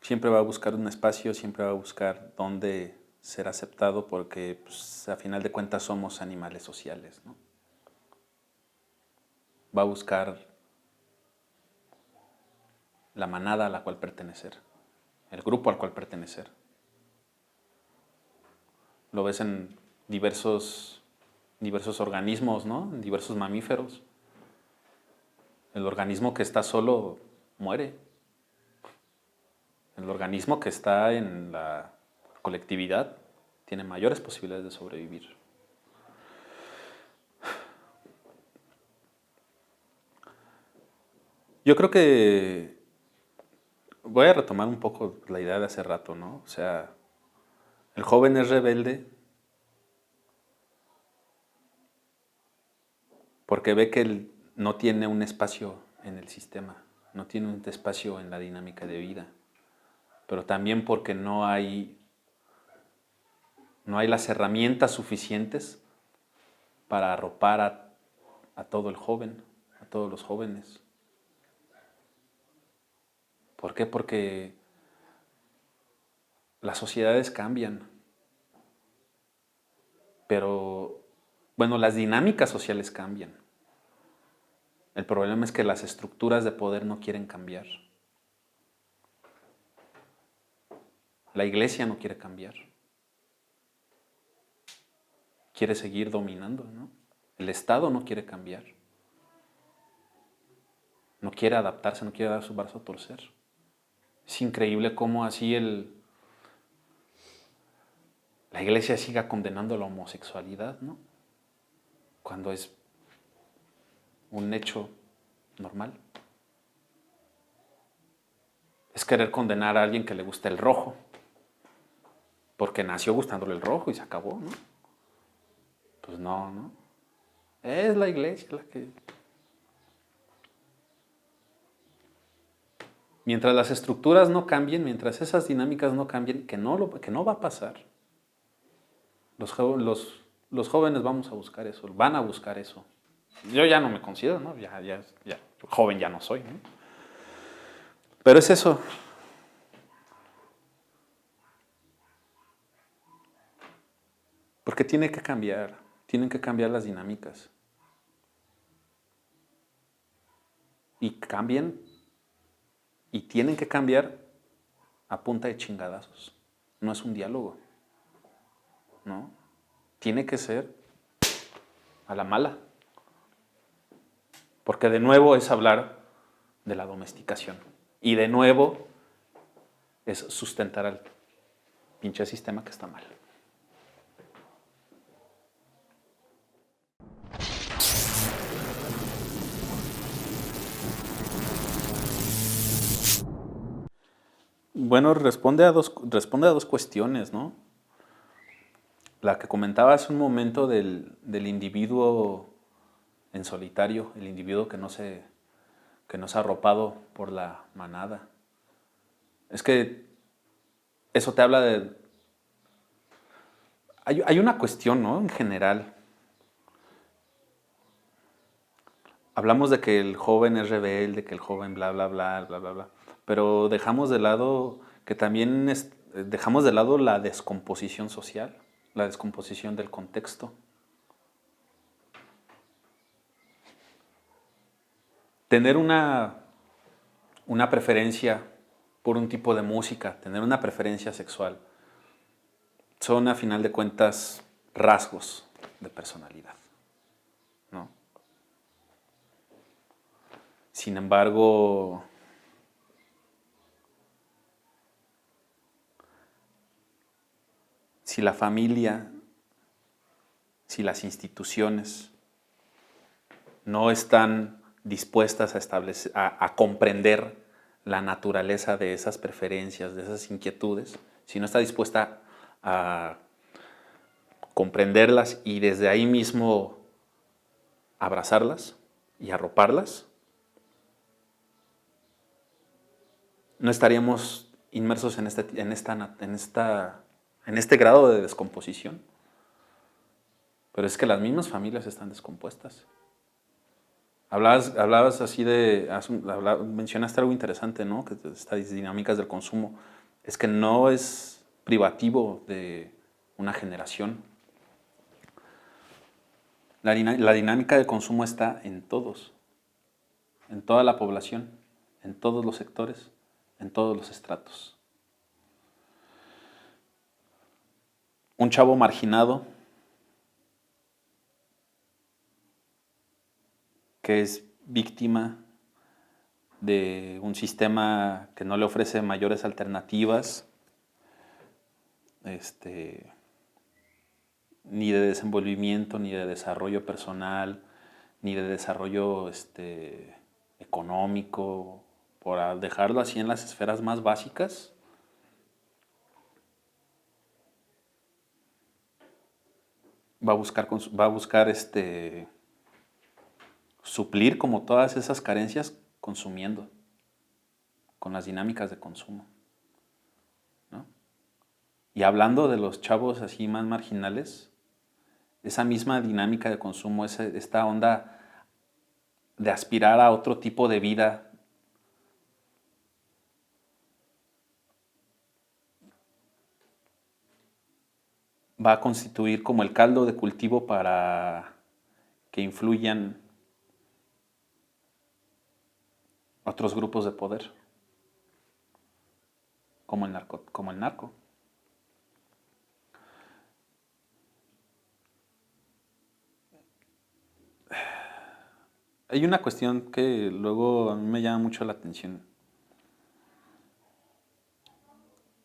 Siempre va a buscar un espacio, siempre va a buscar dónde ser aceptado porque pues, a final de cuentas somos animales sociales, ¿no? va a buscar la manada a la cual pertenecer, el grupo al cual pertenecer. Lo ves en diversos organismos, ¿no? En diversos mamíferos. El organismo que está solo muere. El organismo que está en la colectividad tiene mayores posibilidades de sobrevivir. Yo creo que voy a retomar un poco la idea de hace rato, ¿no? O sea, el joven es rebelde porque ve que él no tiene un espacio en el sistema, no tiene un espacio en la dinámica de vida, pero también porque no hay las herramientas suficientes para arropar a todo el joven, a todos los jóvenes. ¿Por qué? Porque las sociedades cambian, pero, bueno, las dinámicas sociales cambian. El problema es que las estructuras de poder no quieren cambiar. La iglesia no quiere cambiar. Quiere seguir dominando, ¿no? El Estado no quiere cambiar. No quiere adaptarse, no quiere dar su brazo a torcer. Es increíble cómo así la iglesia siga condenando la homosexualidad, ¿no? Cuando es un hecho normal. Es querer condenar a alguien que le gusta el rojo, porque nació gustándole el rojo y se acabó, ¿no? Pues no, ¿no? Es la iglesia la que... Mientras las estructuras no cambien, mientras esas dinámicas no cambien, que no va a pasar. Los jóvenes vamos a buscar eso, van a buscar eso. Yo ya no me considero, ¿no? Ya joven ya no soy, ¿no? Pero es eso. Porque tienen que cambiar las dinámicas. Y cambian, y tienen que cambiar a punta de chingadazos. No es un diálogo, ¿no? Tiene que ser a la mala. Porque de nuevo es hablar de la domesticación. Y de nuevo es sustentar al pinche sistema que está mal. Bueno, responde a dos cuestiones, ¿no? La que comentaba hace un momento del individuo en solitario, el individuo que no se ha arropado por la manada. Es que eso te habla de... Hay una cuestión, ¿no? En general. Hablamos de que el joven es rebelde, que el joven bla, bla, bla, bla, bla, bla. Pero dejamos de lado que también dejamos de lado la descomposición social, la descomposición del contexto. Tener una preferencia por un tipo de música, tener una preferencia sexual, son a final de cuentas rasgos de personalidad, ¿no? Sin embargo, si la familia, si las instituciones no están dispuestas a comprender la naturaleza de esas preferencias, de esas inquietudes, si no está dispuesta a comprenderlas y desde ahí mismo abrazarlas y arroparlas, no estaríamos inmersos en este grado de descomposición. Pero es que las mismas familias están descompuestas. Hablabas así mencionaste algo interesante, ¿no? Que estas dinámicas del consumo, es que no es privativo de una generación. La dinámica del consumo está en todos. en toda la población, en todos los sectores, en todos los estratos. Un chavo marginado que es víctima de un sistema que no le ofrece mayores alternativas, ni de desenvolvimiento, ni de desarrollo personal, ni de desarrollo económico, por dejarlo así en las esferas más básicas. Va a buscar suplir como todas esas carencias consumiendo, con las dinámicas de consumo, ¿no? Y hablando de los chavos así más marginales, esa misma dinámica de consumo, esta onda de aspirar a otro tipo de vida, va a constituir como el caldo de cultivo para que influyan otros grupos de poder, como el narco. Hay una cuestión que luego a mí me llama mucho la atención.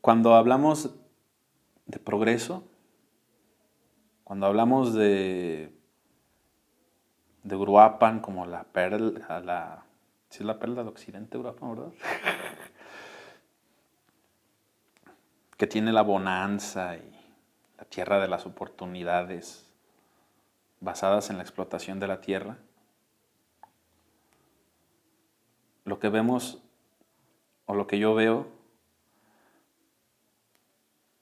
Cuando hablamos de progreso, cuando hablamos de Uruapan como la perla, sí es la perla del occidente, Uruapan, ¿verdad? Que tiene la bonanza y la tierra de las oportunidades basadas en la explotación de la tierra. Lo que vemos, o lo que yo veo,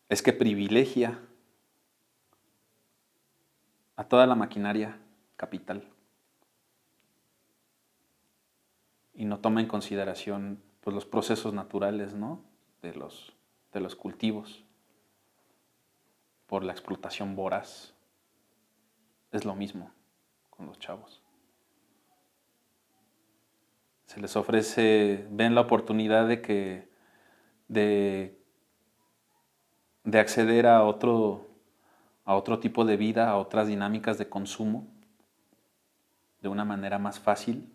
es que privilegia a toda la maquinaria capital y no toma en consideración pues, los procesos naturales, ¿no? de los cultivos por la explotación voraz. Es lo mismo con los chavos. Se les ofrece, ven la oportunidad de acceder a otro tipo de vida, a otras dinámicas de consumo, de una manera más fácil,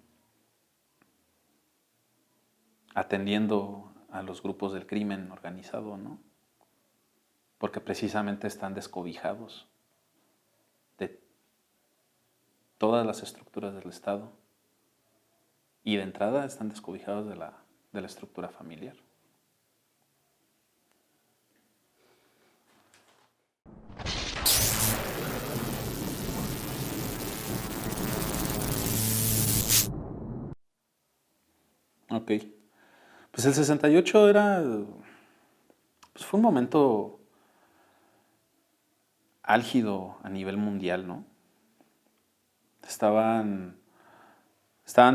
atendiendo a los grupos del crimen organizado, ¿no? Porque precisamente están descobijados de todas las estructuras del Estado y de entrada están descobijados de la estructura familiar. Ok. Pues el 68 fue un momento álgido a nivel mundial, ¿no? Estaban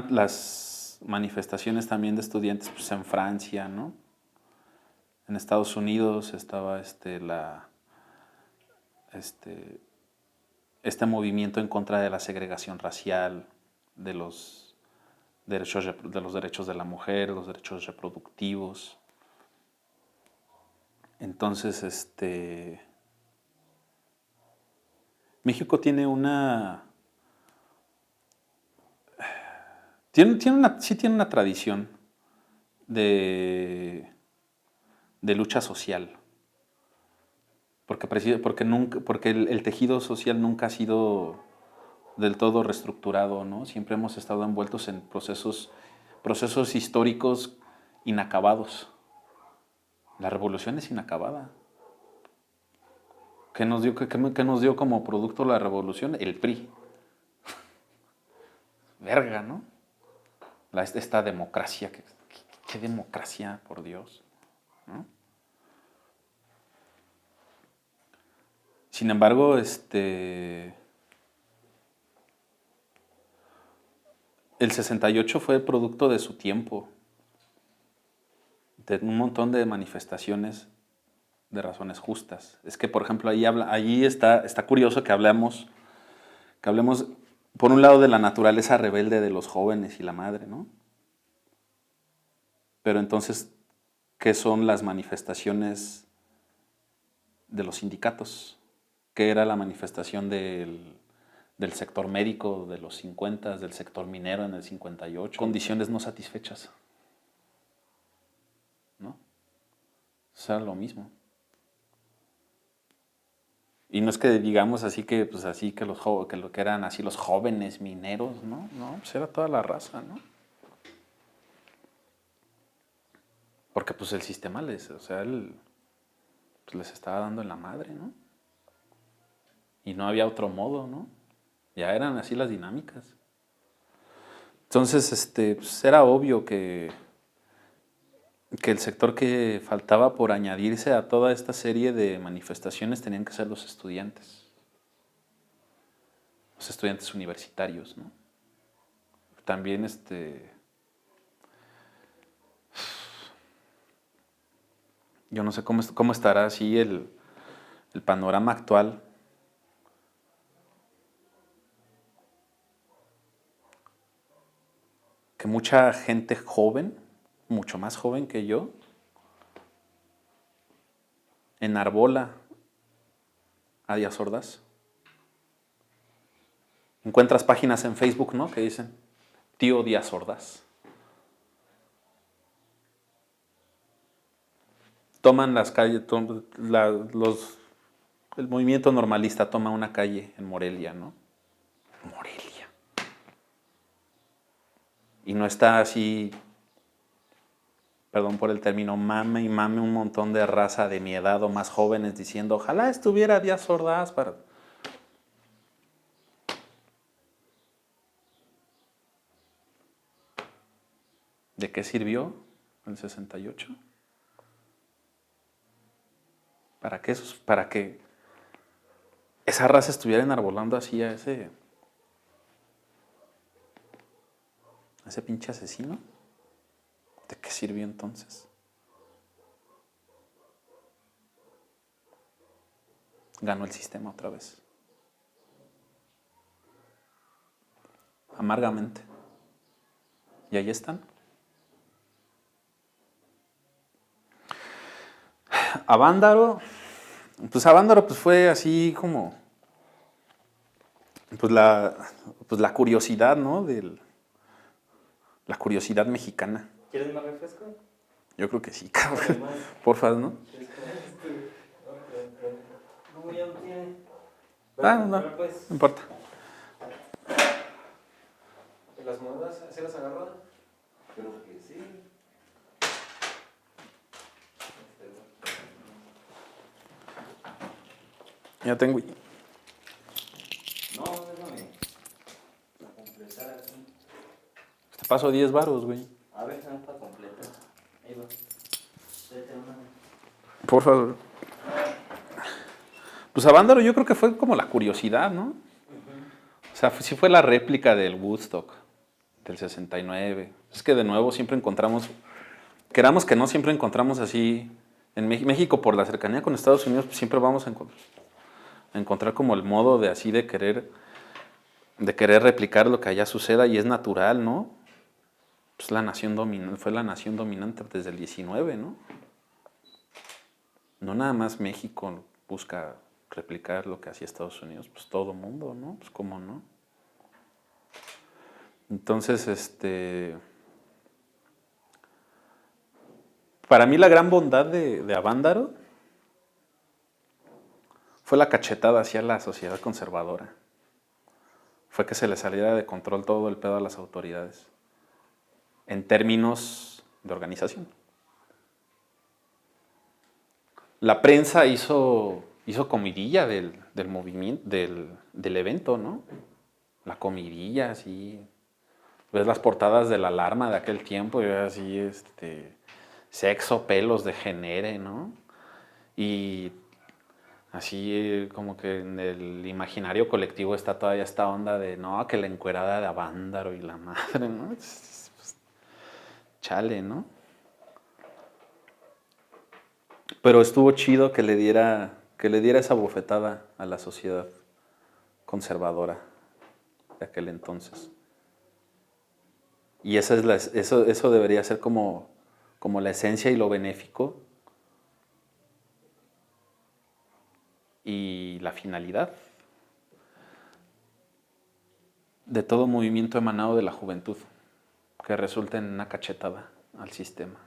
las manifestaciones también de estudiantes pues, en Francia, ¿no? En Estados Unidos estaba este movimiento en contra de la segregación racial, de los derechos de la mujer, los derechos reproductivos. Entonces, México tiene una tradición de lucha social. Porque el tejido social nunca ha sido del todo reestructurado, ¿no? Siempre hemos estado envueltos en procesos históricos inacabados. La revolución es inacabada. ¿Qué nos dio como producto la revolución? El PRI. Verga, ¿no? Esta democracia. ¿Qué democracia, por Dios? ¿No? Sin embargo, el 68 fue producto de su tiempo, de un montón de manifestaciones de razones justas. Es que, por ejemplo, allí está curioso que hablemos, por un lado, de la naturaleza rebelde de los jóvenes y la madre, ¿no? Pero entonces, ¿qué son las manifestaciones de los sindicatos? ¿Qué era la manifestación del sector médico de los 50, del sector minero en el 58? Condiciones no satisfechas. ¿No? O sea, lo mismo. Y no es que digamos así que, pues así que lo que eran así los jóvenes mineros, ¿no? No, pues era toda la raza, ¿no? Porque pues el sistema pues les estaba dando en la madre, ¿no? Y no había otro modo, ¿no? Ya eran así las dinámicas. Entonces, pues era obvio que el sector que faltaba por añadirse a toda esta serie de manifestaciones tenían que ser los estudiantes universitarios, ¿no? También yo no sé cómo estará así el panorama actual. Que mucha gente joven, mucho más joven que yo, enarbola a Díaz Ordaz. Encuentras páginas en Facebook, ¿no? Que dicen, tío Díaz Ordaz. Toman las calles, el movimiento normalista toma una calle en Morelia, ¿no? Morelia. Y no está así, perdón por el término, mame y mame un montón de raza de mi edad o más jóvenes diciendo, ojalá estuviera Díaz Ordaz para... ¿De qué sirvió el 68? Para que esa raza estuviera enarbolando así a ese pinche asesino. ¿De qué sirvió entonces? Ganó el sistema otra vez. Amargamente. Y ahí están. Avándaro pues fue así como pues la curiosidad, ¿no? La curiosidad mexicana. ¿Quieres más refresco? Yo creo que sí, cabrón. Porfa, ¿no? No, ya no tiene. No importa. ¿Las monedas se las agarran? Creo que sí. Ya tengo. No, déjame. Para completar aquí. Te paso 10 varos, güey. A ver, no está completo. Ahí va. Por favor. Pues Avándaro yo creo que fue como la curiosidad, ¿no? O sea, sí fue la réplica del Woodstock del 69. Es que de nuevo siempre encontramos, queramos que no, siempre encontramos así, en México por la cercanía con Estados Unidos, pues siempre vamos a encontrar como el modo de así de querer replicar lo que allá suceda y es natural, ¿no? Pues fue la nación dominante desde el 19, ¿no? No nada más México busca replicar lo que hacía Estados Unidos, pues todo el mundo, ¿no? Pues cómo no. Entonces, para mí la gran bondad de Avándaro fue la cachetada hacia la sociedad conservadora. Fue que se le saliera de control todo el pedo a las autoridades, en términos de organización. La prensa hizo comidilla del movimiento, del evento, ¿no? La comidilla, así. Ves las portadas de La Alarma de aquel tiempo y ves así, sexo, pelos, degenere, ¿no? Y así como que en el imaginario colectivo está todavía esta onda de, no, que la encuerada de Avándaro y la madre, ¿no? Chale, ¿no? Pero estuvo chido que le diera esa bofetada a la sociedad conservadora de aquel entonces. Y eso debería ser como como la esencia y lo benéfico y la finalidad de todo movimiento emanado de la juventud que resulta en una cachetada al sistema,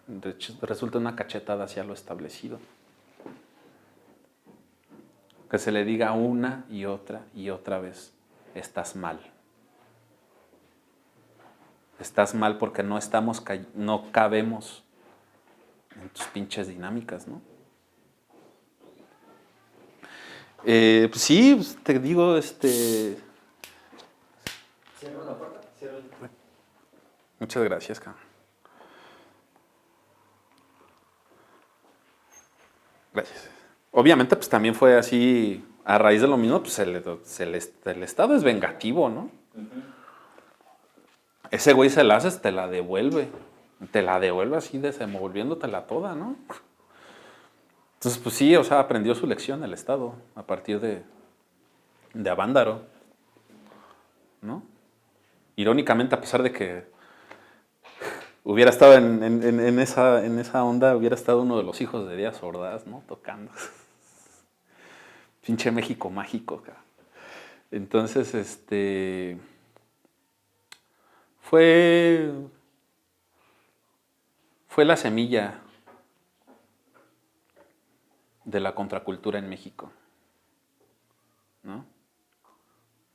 resulta en una cachetada hacia lo establecido. Que se le diga una y otra vez, estás mal. Estás mal porque no cabemos en tus pinches dinámicas, ¿no? Pues sí, pues te digo, Cierra la puerta, cierra el... Muchas gracias, cabrón. Gracias. Obviamente, pues también fue así, a raíz de lo mismo, pues el Estado es vengativo, ¿no? Ese güey se la haces, te la devuelve así desenvolviéndotela toda, ¿no? Entonces, pues sí, o sea, aprendió su lección el Estado a partir de Avándaro, ¿no? Irónicamente, a pesar de que hubiera estado en esa onda, hubiera estado uno de los hijos de Díaz Ordaz, ¿no? Tocando. Pinche México mágico, cara. Entonces, fue la semilla de la contracultura en México, ¿no?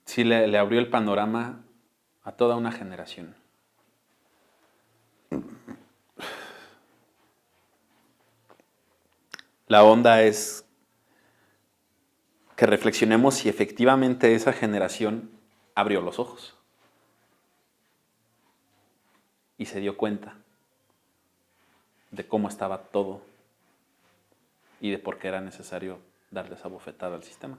Sí le abrió el panorama a toda una generación. La onda es que reflexionemos si efectivamente esa generación abrió los ojos y se dio cuenta de cómo estaba todo y de por qué era necesario darle esa bofetada al sistema.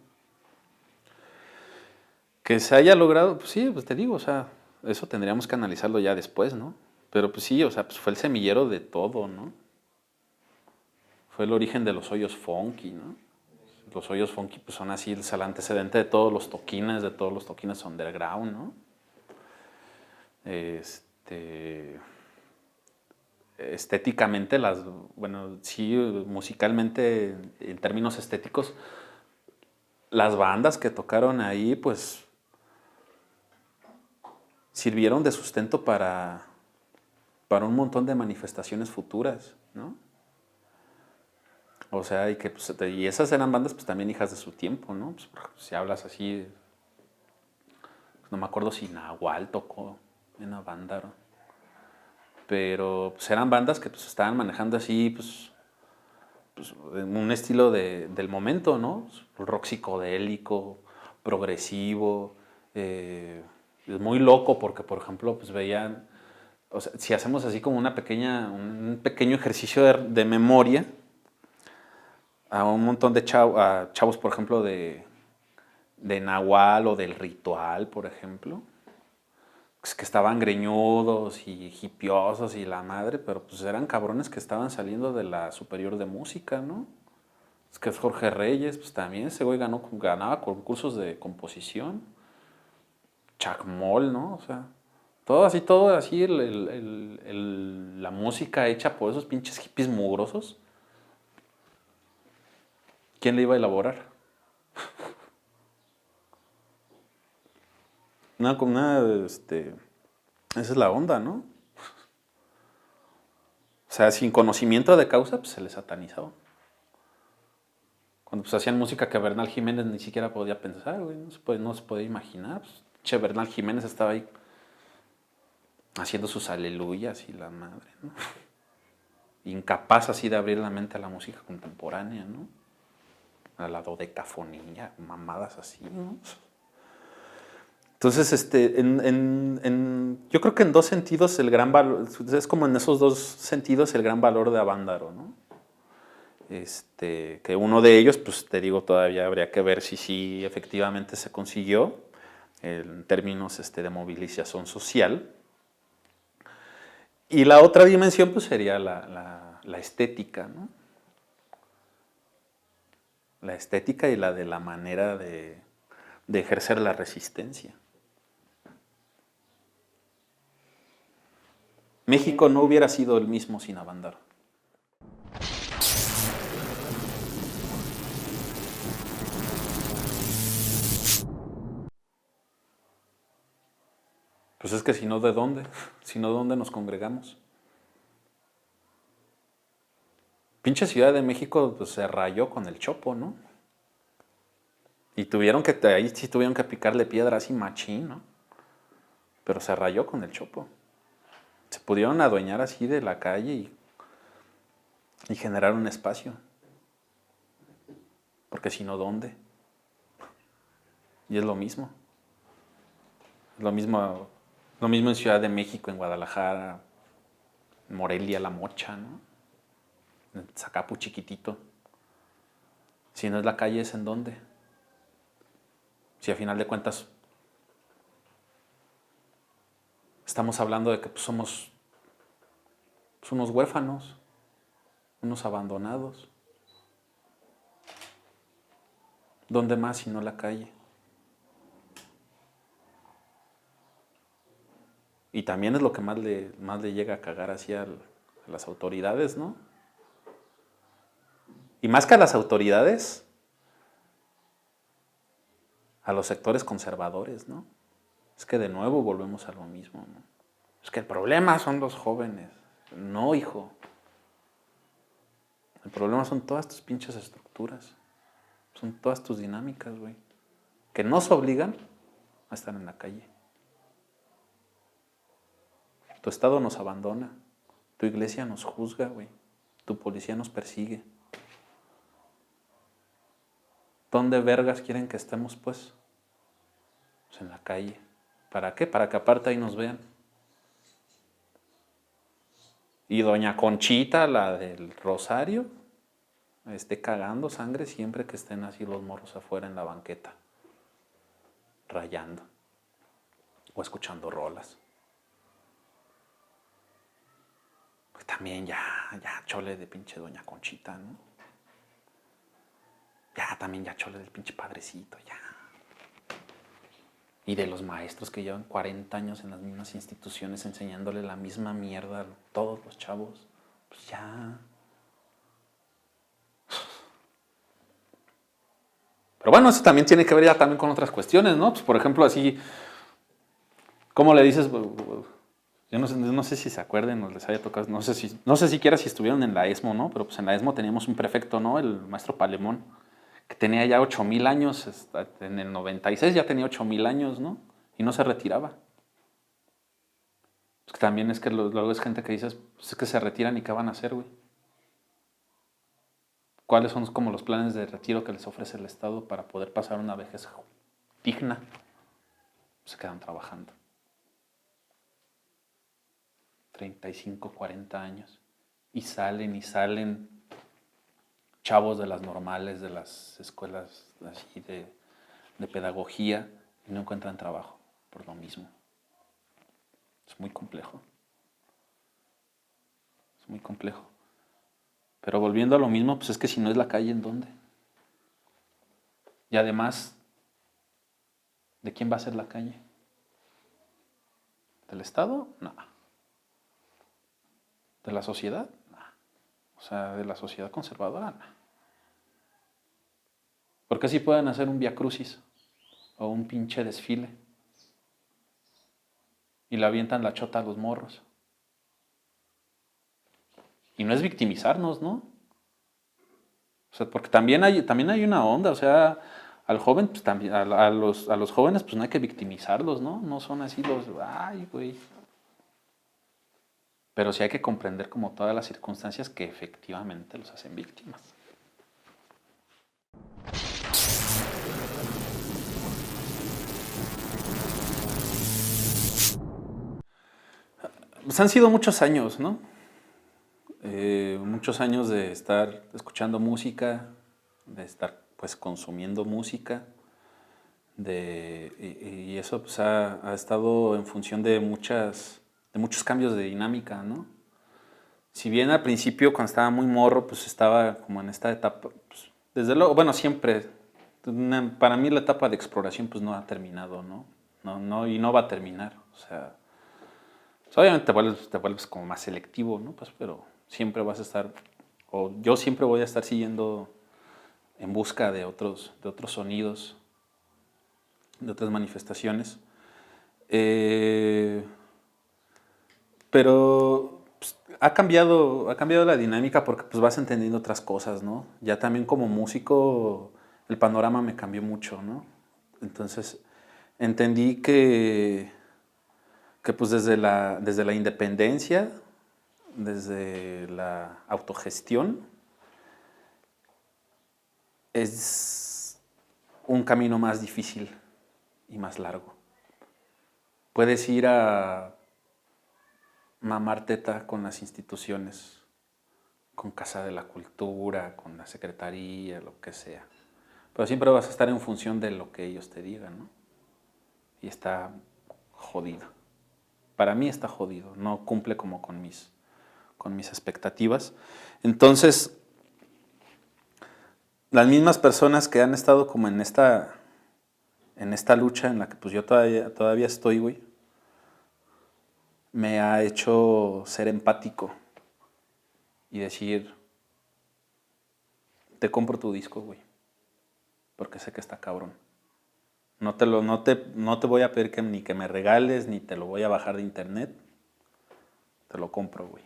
Que se haya logrado, pues sí, pues te digo, o sea, eso tendríamos que analizarlo ya después, ¿no? Pero pues sí, o sea, pues fue el semillero de todo, ¿no? Fue el origen de los hoyos funky, ¿no? Los hoyos funky pues son así el antecedente de todos los toquines underground, ¿no? Estéticamente, bueno, sí, musicalmente, en términos estéticos, las bandas que tocaron ahí, pues, sirvieron de sustento para un montón de manifestaciones futuras, ¿no? O sea, y esas eran bandas pues también hijas de su tiempo, ¿no? Pues, si hablas así, no me acuerdo si Nahual tocó en una banda, ¿no? Pero pues eran bandas que pues estaban manejando así, pues un estilo del momento, ¿no? Rock psicodélico, progresivo, muy loco porque, por ejemplo, pues veían, o sea, si hacemos así como un pequeño ejercicio de memoria, a un montón de chavos, por ejemplo, de Nahual o del Ritual, por ejemplo, pues que estaban greñudos y hipiosos y la madre, pero pues eran cabrones que estaban saliendo de la superior de música, ¿no? Es que es Jorge Reyes, pues también ese güey ganaba concursos de composición. Chacmol, ¿no? O sea, todo así, la música hecha por esos pinches hippies mugrosos. ¿Quién le iba a elaborar? Esa es la onda, ¿no? O sea, sin conocimiento de causa, pues se les satanizaba. Cuando pues hacían música que Bernal Jiménez ni siquiera podía pensar, güey, no se podía imaginar. Pues, che, Bernal Jiménez estaba ahí haciendo sus aleluyas y la madre, ¿no? Incapaz así de abrir la mente a la música contemporánea, ¿no? A la dodecafonía, mamadas así, ¿no? Entonces, yo creo que en dos sentidos el gran valor, es como en esos dos sentidos el gran valor de Avándaro, ¿no? Que uno de ellos, pues te digo, todavía habría que ver si sí efectivamente se consiguió en términos de movilización social. Y la otra dimensión, pues sería la estética, ¿no? La estética y la de la manera de ejercer la resistencia. México no hubiera sido el mismo sin Avándaro. Pues es que si no, ¿de dónde? Si no, ¿dónde nos congregamos? Pinche Ciudad de México pues, se rayó con el Chopo, ¿no? Y ahí sí tuvieron que picarle piedra así machín, ¿no? Pero se rayó con el Chopo. Se pudieron adueñar así de la calle y generar un espacio. Porque si no, ¿dónde? Y es lo mismo. Es lo mismo en Ciudad de México, en Guadalajara, en Morelia, La Mocha, ¿no? En Zacapu chiquitito. Si no es la calle, ¿es en dónde? Si a final de cuentas estamos hablando de que pues, somos unos huérfanos, unos abandonados. ¿Dónde más si no la calle? Y también es lo que más le llega a cagar así a las autoridades, ¿no? Y más que a las autoridades, a los sectores conservadores, ¿no? Es que de nuevo volvemos a lo mismo, ¿no? Es que el problema son los jóvenes. No, hijo. El problema son todas tus pinches estructuras. Son todas tus dinámicas, güey. Que nos obligan a estar en la calle. Tu Estado nos abandona. Tu iglesia nos juzga, güey. Tu policía nos persigue. ¿Dónde vergas quieren que estemos, pues? Pues en la calle. ¿Para qué? Para que aparte ahí nos vean. Y doña Conchita, la del Rosario, esté cagando sangre siempre que estén así los morros afuera en la banqueta, rayando o escuchando rolas. Pues también ya chole de pinche doña Conchita, ¿no? Ya también ya chole del pinche padrecito, ya. Y de los maestros que llevan 40 años en las mismas instituciones enseñándole la misma mierda a todos los chavos. Pues ya. Pero bueno, eso también tiene que ver ya también con otras cuestiones, ¿no? Pues por ejemplo, así, ¿cómo le dices? Yo no sé si se acuerden o les haya tocado, no sé siquiera si estuvieron en la ESMO, ¿no? Pero pues en la ESMO teníamos un prefecto, ¿no? El maestro Palemón, que tenía ya 8,000 años, en el 96 ya tenía 8,000 años, ¿no? Y no se retiraba. Pues que también es que luego es gente que dices, pues es que se retiran y ¿qué van a hacer, güey? ¿Cuáles son como los planes de retiro que les ofrece el Estado para poder pasar una vejez digna? Se quedan trabajando. 35, 40 años. Y salen chavos de las normales, de las escuelas así de pedagogía, y no encuentran trabajo por lo mismo. Es muy complejo. Es muy complejo. Pero volviendo a lo mismo, pues es que si no es la calle, ¿en dónde? Y además, ¿de quién va a ser la calle? ¿Del Estado? No. ¿De la sociedad? No. O sea, ¿de la sociedad conservadora? No. Porque sí pueden hacer un viacrucis o un pinche desfile y le avientan la chota a los morros. Y no es victimizarnos, ¿no? O sea, porque también hay una onda, o sea, al joven, pues también, a los jóvenes, pues no hay que victimizarlos, ¿no? No son así ay, güey. Pero sí hay que comprender como todas las circunstancias que efectivamente los hacen víctimas. Pues han sido muchos años, ¿no? Muchos años de estar escuchando música, de estar pues consumiendo música, y eso pues ha estado en función de muchos cambios de dinámica, ¿no? Si bien al principio cuando estaba muy morro pues estaba como en esta etapa, pues, desde luego, bueno, siempre, para mí la etapa de exploración pues no ha terminado, ¿no? Y no va a terminar, o sea, pues, obviamente te vuelves como más selectivo, ¿no? Pues, pero siempre vas a estar o yo siempre voy a estar siguiendo en busca de otros sonidos, de otras manifestaciones. Pero pues, ha cambiado la dinámica porque pues, vas entendiendo otras cosas, ¿no? Ya también como músico el panorama me cambió mucho, ¿no? Entonces entendí que pues desde la independencia, desde la autogestión, es un camino más difícil y más largo. Puedes ir a mamar teta con las instituciones, con Casa de la Cultura, con la Secretaría, lo que sea. Pero siempre vas a estar en función de lo que ellos te digan, ¿no? Y está jodido. Para mí está jodido, no cumple como con mis expectativas. Entonces, las mismas personas que han estado como en esta lucha en la que pues yo todavía estoy, güey, me ha hecho ser empático y decir, te compro tu disco, güey, porque sé que está cabrón. No te voy a pedir ni que me regales, ni te lo voy a bajar de internet. Te lo compro, güey.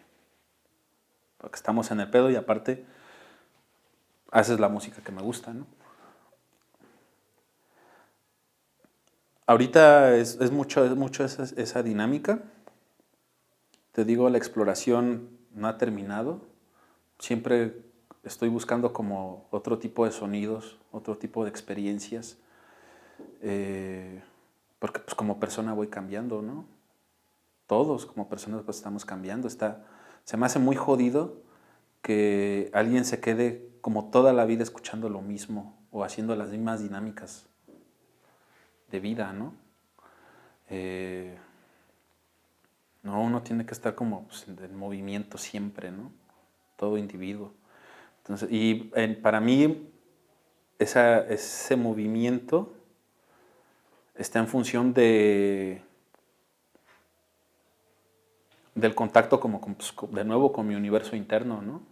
Porque estamos en el pedo y aparte haces la música que me gusta, ¿no? Ahorita es mucho esa dinámica. Te digo, la exploración no ha terminado. Siempre estoy buscando como otro tipo de sonidos, otro tipo de experiencias. Porque pues como persona voy cambiando, ¿no? Todos como personas pues estamos cambiando. Se me hace muy jodido que alguien se quede como toda la vida escuchando lo mismo o haciendo las mismas dinámicas de vida, ¿no? No, uno tiene que estar como pues, en movimiento siempre, ¿no? Todo individuo. Entonces, para mí ese movimiento está en función del contacto como pues, de nuevo con mi universo interno, ¿no?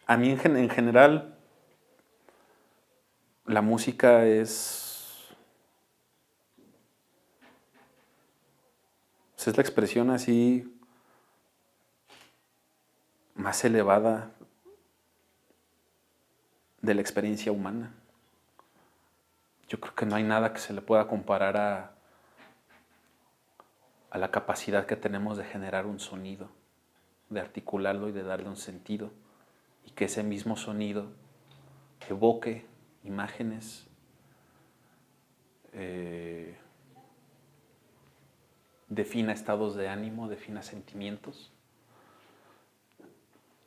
A mí en general la música es la expresión así más elevada de la experiencia humana. Yo creo que no hay nada que se le pueda comparar a la capacidad que tenemos de generar un sonido, de articularlo y de darle un sentido, y que ese mismo sonido evoque imágenes, defina estados de ánimo, defina sentimientos.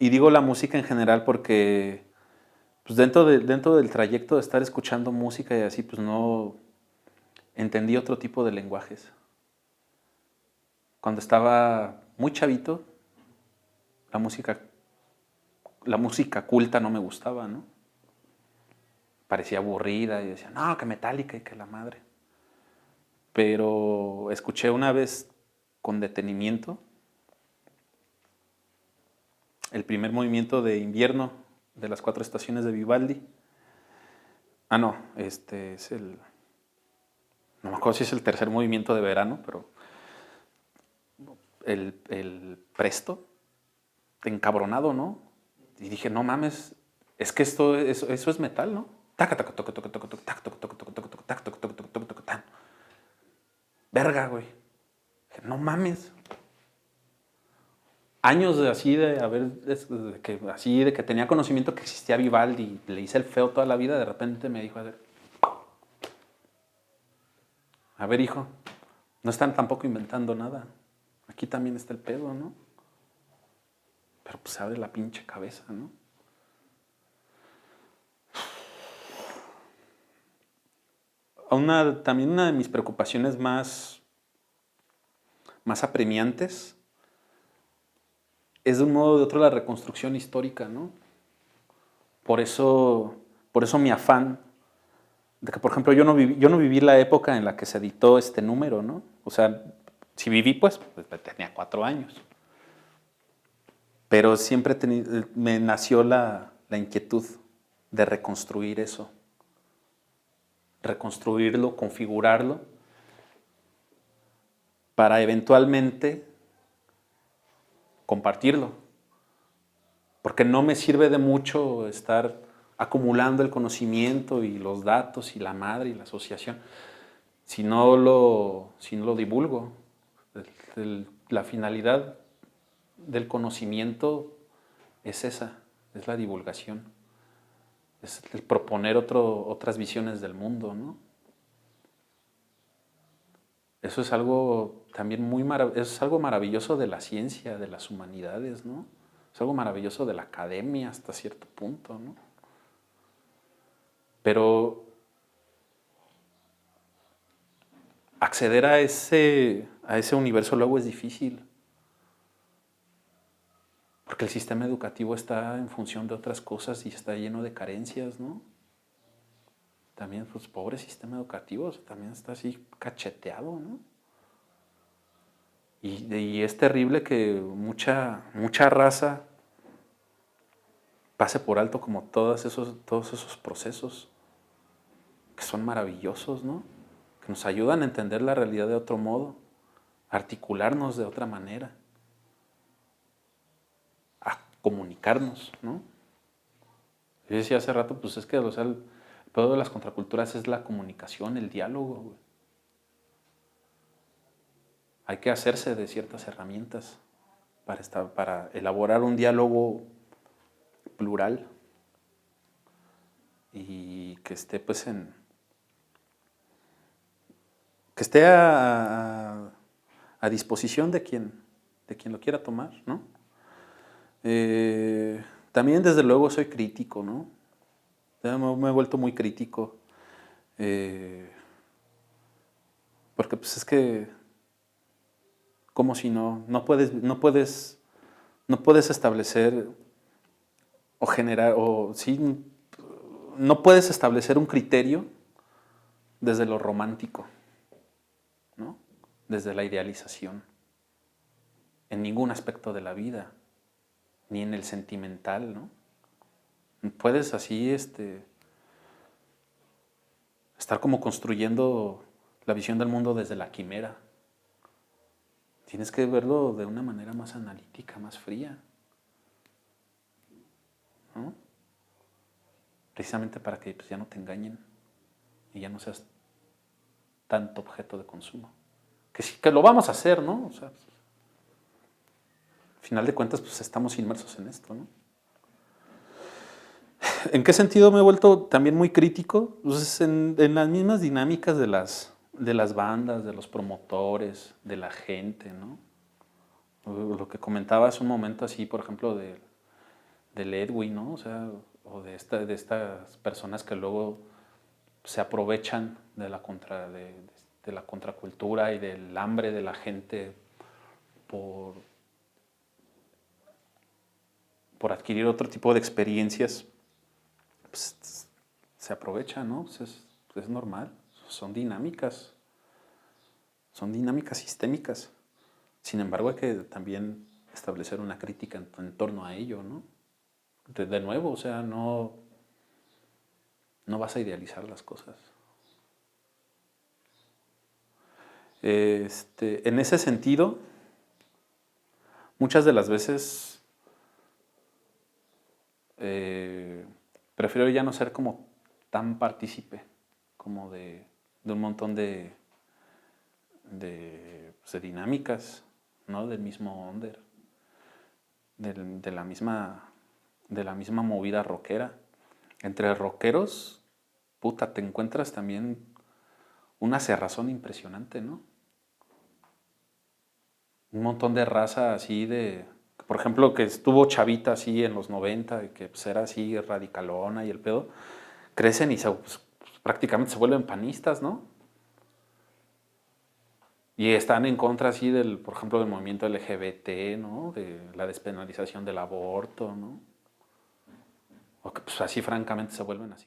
Y digo la música en general porque pues dentro del trayecto de estar escuchando música y así, pues no entendí otro tipo de lenguajes. Cuando estaba muy chavito, la música culta no me gustaba, ¿no? Parecía aburrida y decía, no, que Metallica y que la madre. Pero escuché una vez con detenimiento el primer movimiento de invierno de las 4 estaciones de Vivaldi. No, es no me acuerdo si es el tercer movimiento de verano, pero el presto, encabronado, ¿no? Y dije, no mames, es que eso es metal, ¿no? Verga, güey. Dije, no mames. Años de que tenía conocimiento que existía Vivaldi y le hice el feo toda la vida, de repente me dijo, a ver hijo, no están tampoco inventando nada. Aquí también está el pedo, ¿no? Pero pues se abre la pinche cabeza, ¿no? También una de mis preocupaciones más apremiantes es de un modo o de otro la reconstrucción histórica, ¿no? Por eso mi afán de que, por ejemplo, yo no viví la época en la que se editó este número, ¿no? O sea, si viví, pues tenía 4 años. Pero siempre me nació la inquietud de reconstruir eso. Reconstruirlo, configurarlo, para eventualmente compartirlo. Porque no me sirve de mucho estar acumulando el conocimiento y los datos y la madre y la asociación si no lo divulgo. La finalidad del conocimiento es esa, es la divulgación, es el proponer otras visiones del mundo, ¿no? Eso es algo también es algo maravilloso de la ciencia, de las humanidades, ¿no? Es algo maravilloso de la academia hasta cierto punto, ¿no? Pero acceder a ese universo luego es difícil, porque el sistema educativo está en función de otras cosas y está lleno de carencias, ¿no? También, pues, pobre sistema educativo, también está así cacheteado, ¿no? Y es terrible que mucha raza pase por alto como todos esos procesos que son maravillosos, ¿no? Que nos ayudan a entender la realidad de otro modo, a articularnos de otra manera, a comunicarnos, ¿no? Yo decía hace rato, pues es que, o sea, el pedo de las contraculturas es la comunicación, el diálogo, güey. Hay que hacerse de ciertas herramientas para elaborar un diálogo plural y que esté, pues, que esté a disposición de quien lo quiera tomar, ¿no? También, desde luego, soy crítico, ¿no? Ya me he vuelto muy crítico. Porque, pues, es que, como si no puedes establecer o generar, o sí, no puedes establecer un criterio desde lo romántico, ¿no? Desde la idealización, en ningún aspecto de la vida, ni en el sentimental, ¿no? Puedes así estar como construyendo la visión del mundo desde la quimera. Tienes que verlo de una manera más analítica, más fría, ¿no? Precisamente para que, pues, ya no te engañen y ya no seas tanto objeto de consumo. Que sí, que lo vamos a hacer, ¿no? O sea, al final de cuentas, pues, estamos inmersos en esto, ¿no? ¿En qué sentido me he vuelto también muy crítico? Pues en las mismas dinámicas de las bandas, de los promotores, de la gente, ¿no? Lo que comentaba hace un momento así, por ejemplo, del Edwin, ¿no? O sea, o de estas personas que luego se aprovechan de la contracultura y del hambre de la gente por adquirir otro tipo de experiencias. Pues, se aprovechan, ¿no? Pues es normal, son dinámicas sistémicas. Sin embargo, hay que también establecer una crítica en torno a ello, ¿no? De nuevo, o sea, no vas a idealizar las cosas. En ese sentido, muchas de las veces prefiero ya no ser como tan partícipe como de un montón de dinámicas, ¿no? Del mismo under, de la misma movida rockera. Entre rockeros, puta, te encuentras también una cerrazón impresionante, ¿no? Un montón de raza así por ejemplo, que estuvo chavita así en los 90, y que, pues, era así radicalona y el pedo, crecen y pues, prácticamente se vuelven panistas, ¿no? Y están en contra así por ejemplo, del movimiento LGBT, ¿no? De la despenalización del aborto, ¿no? O que, pues, así francamente se vuelven así como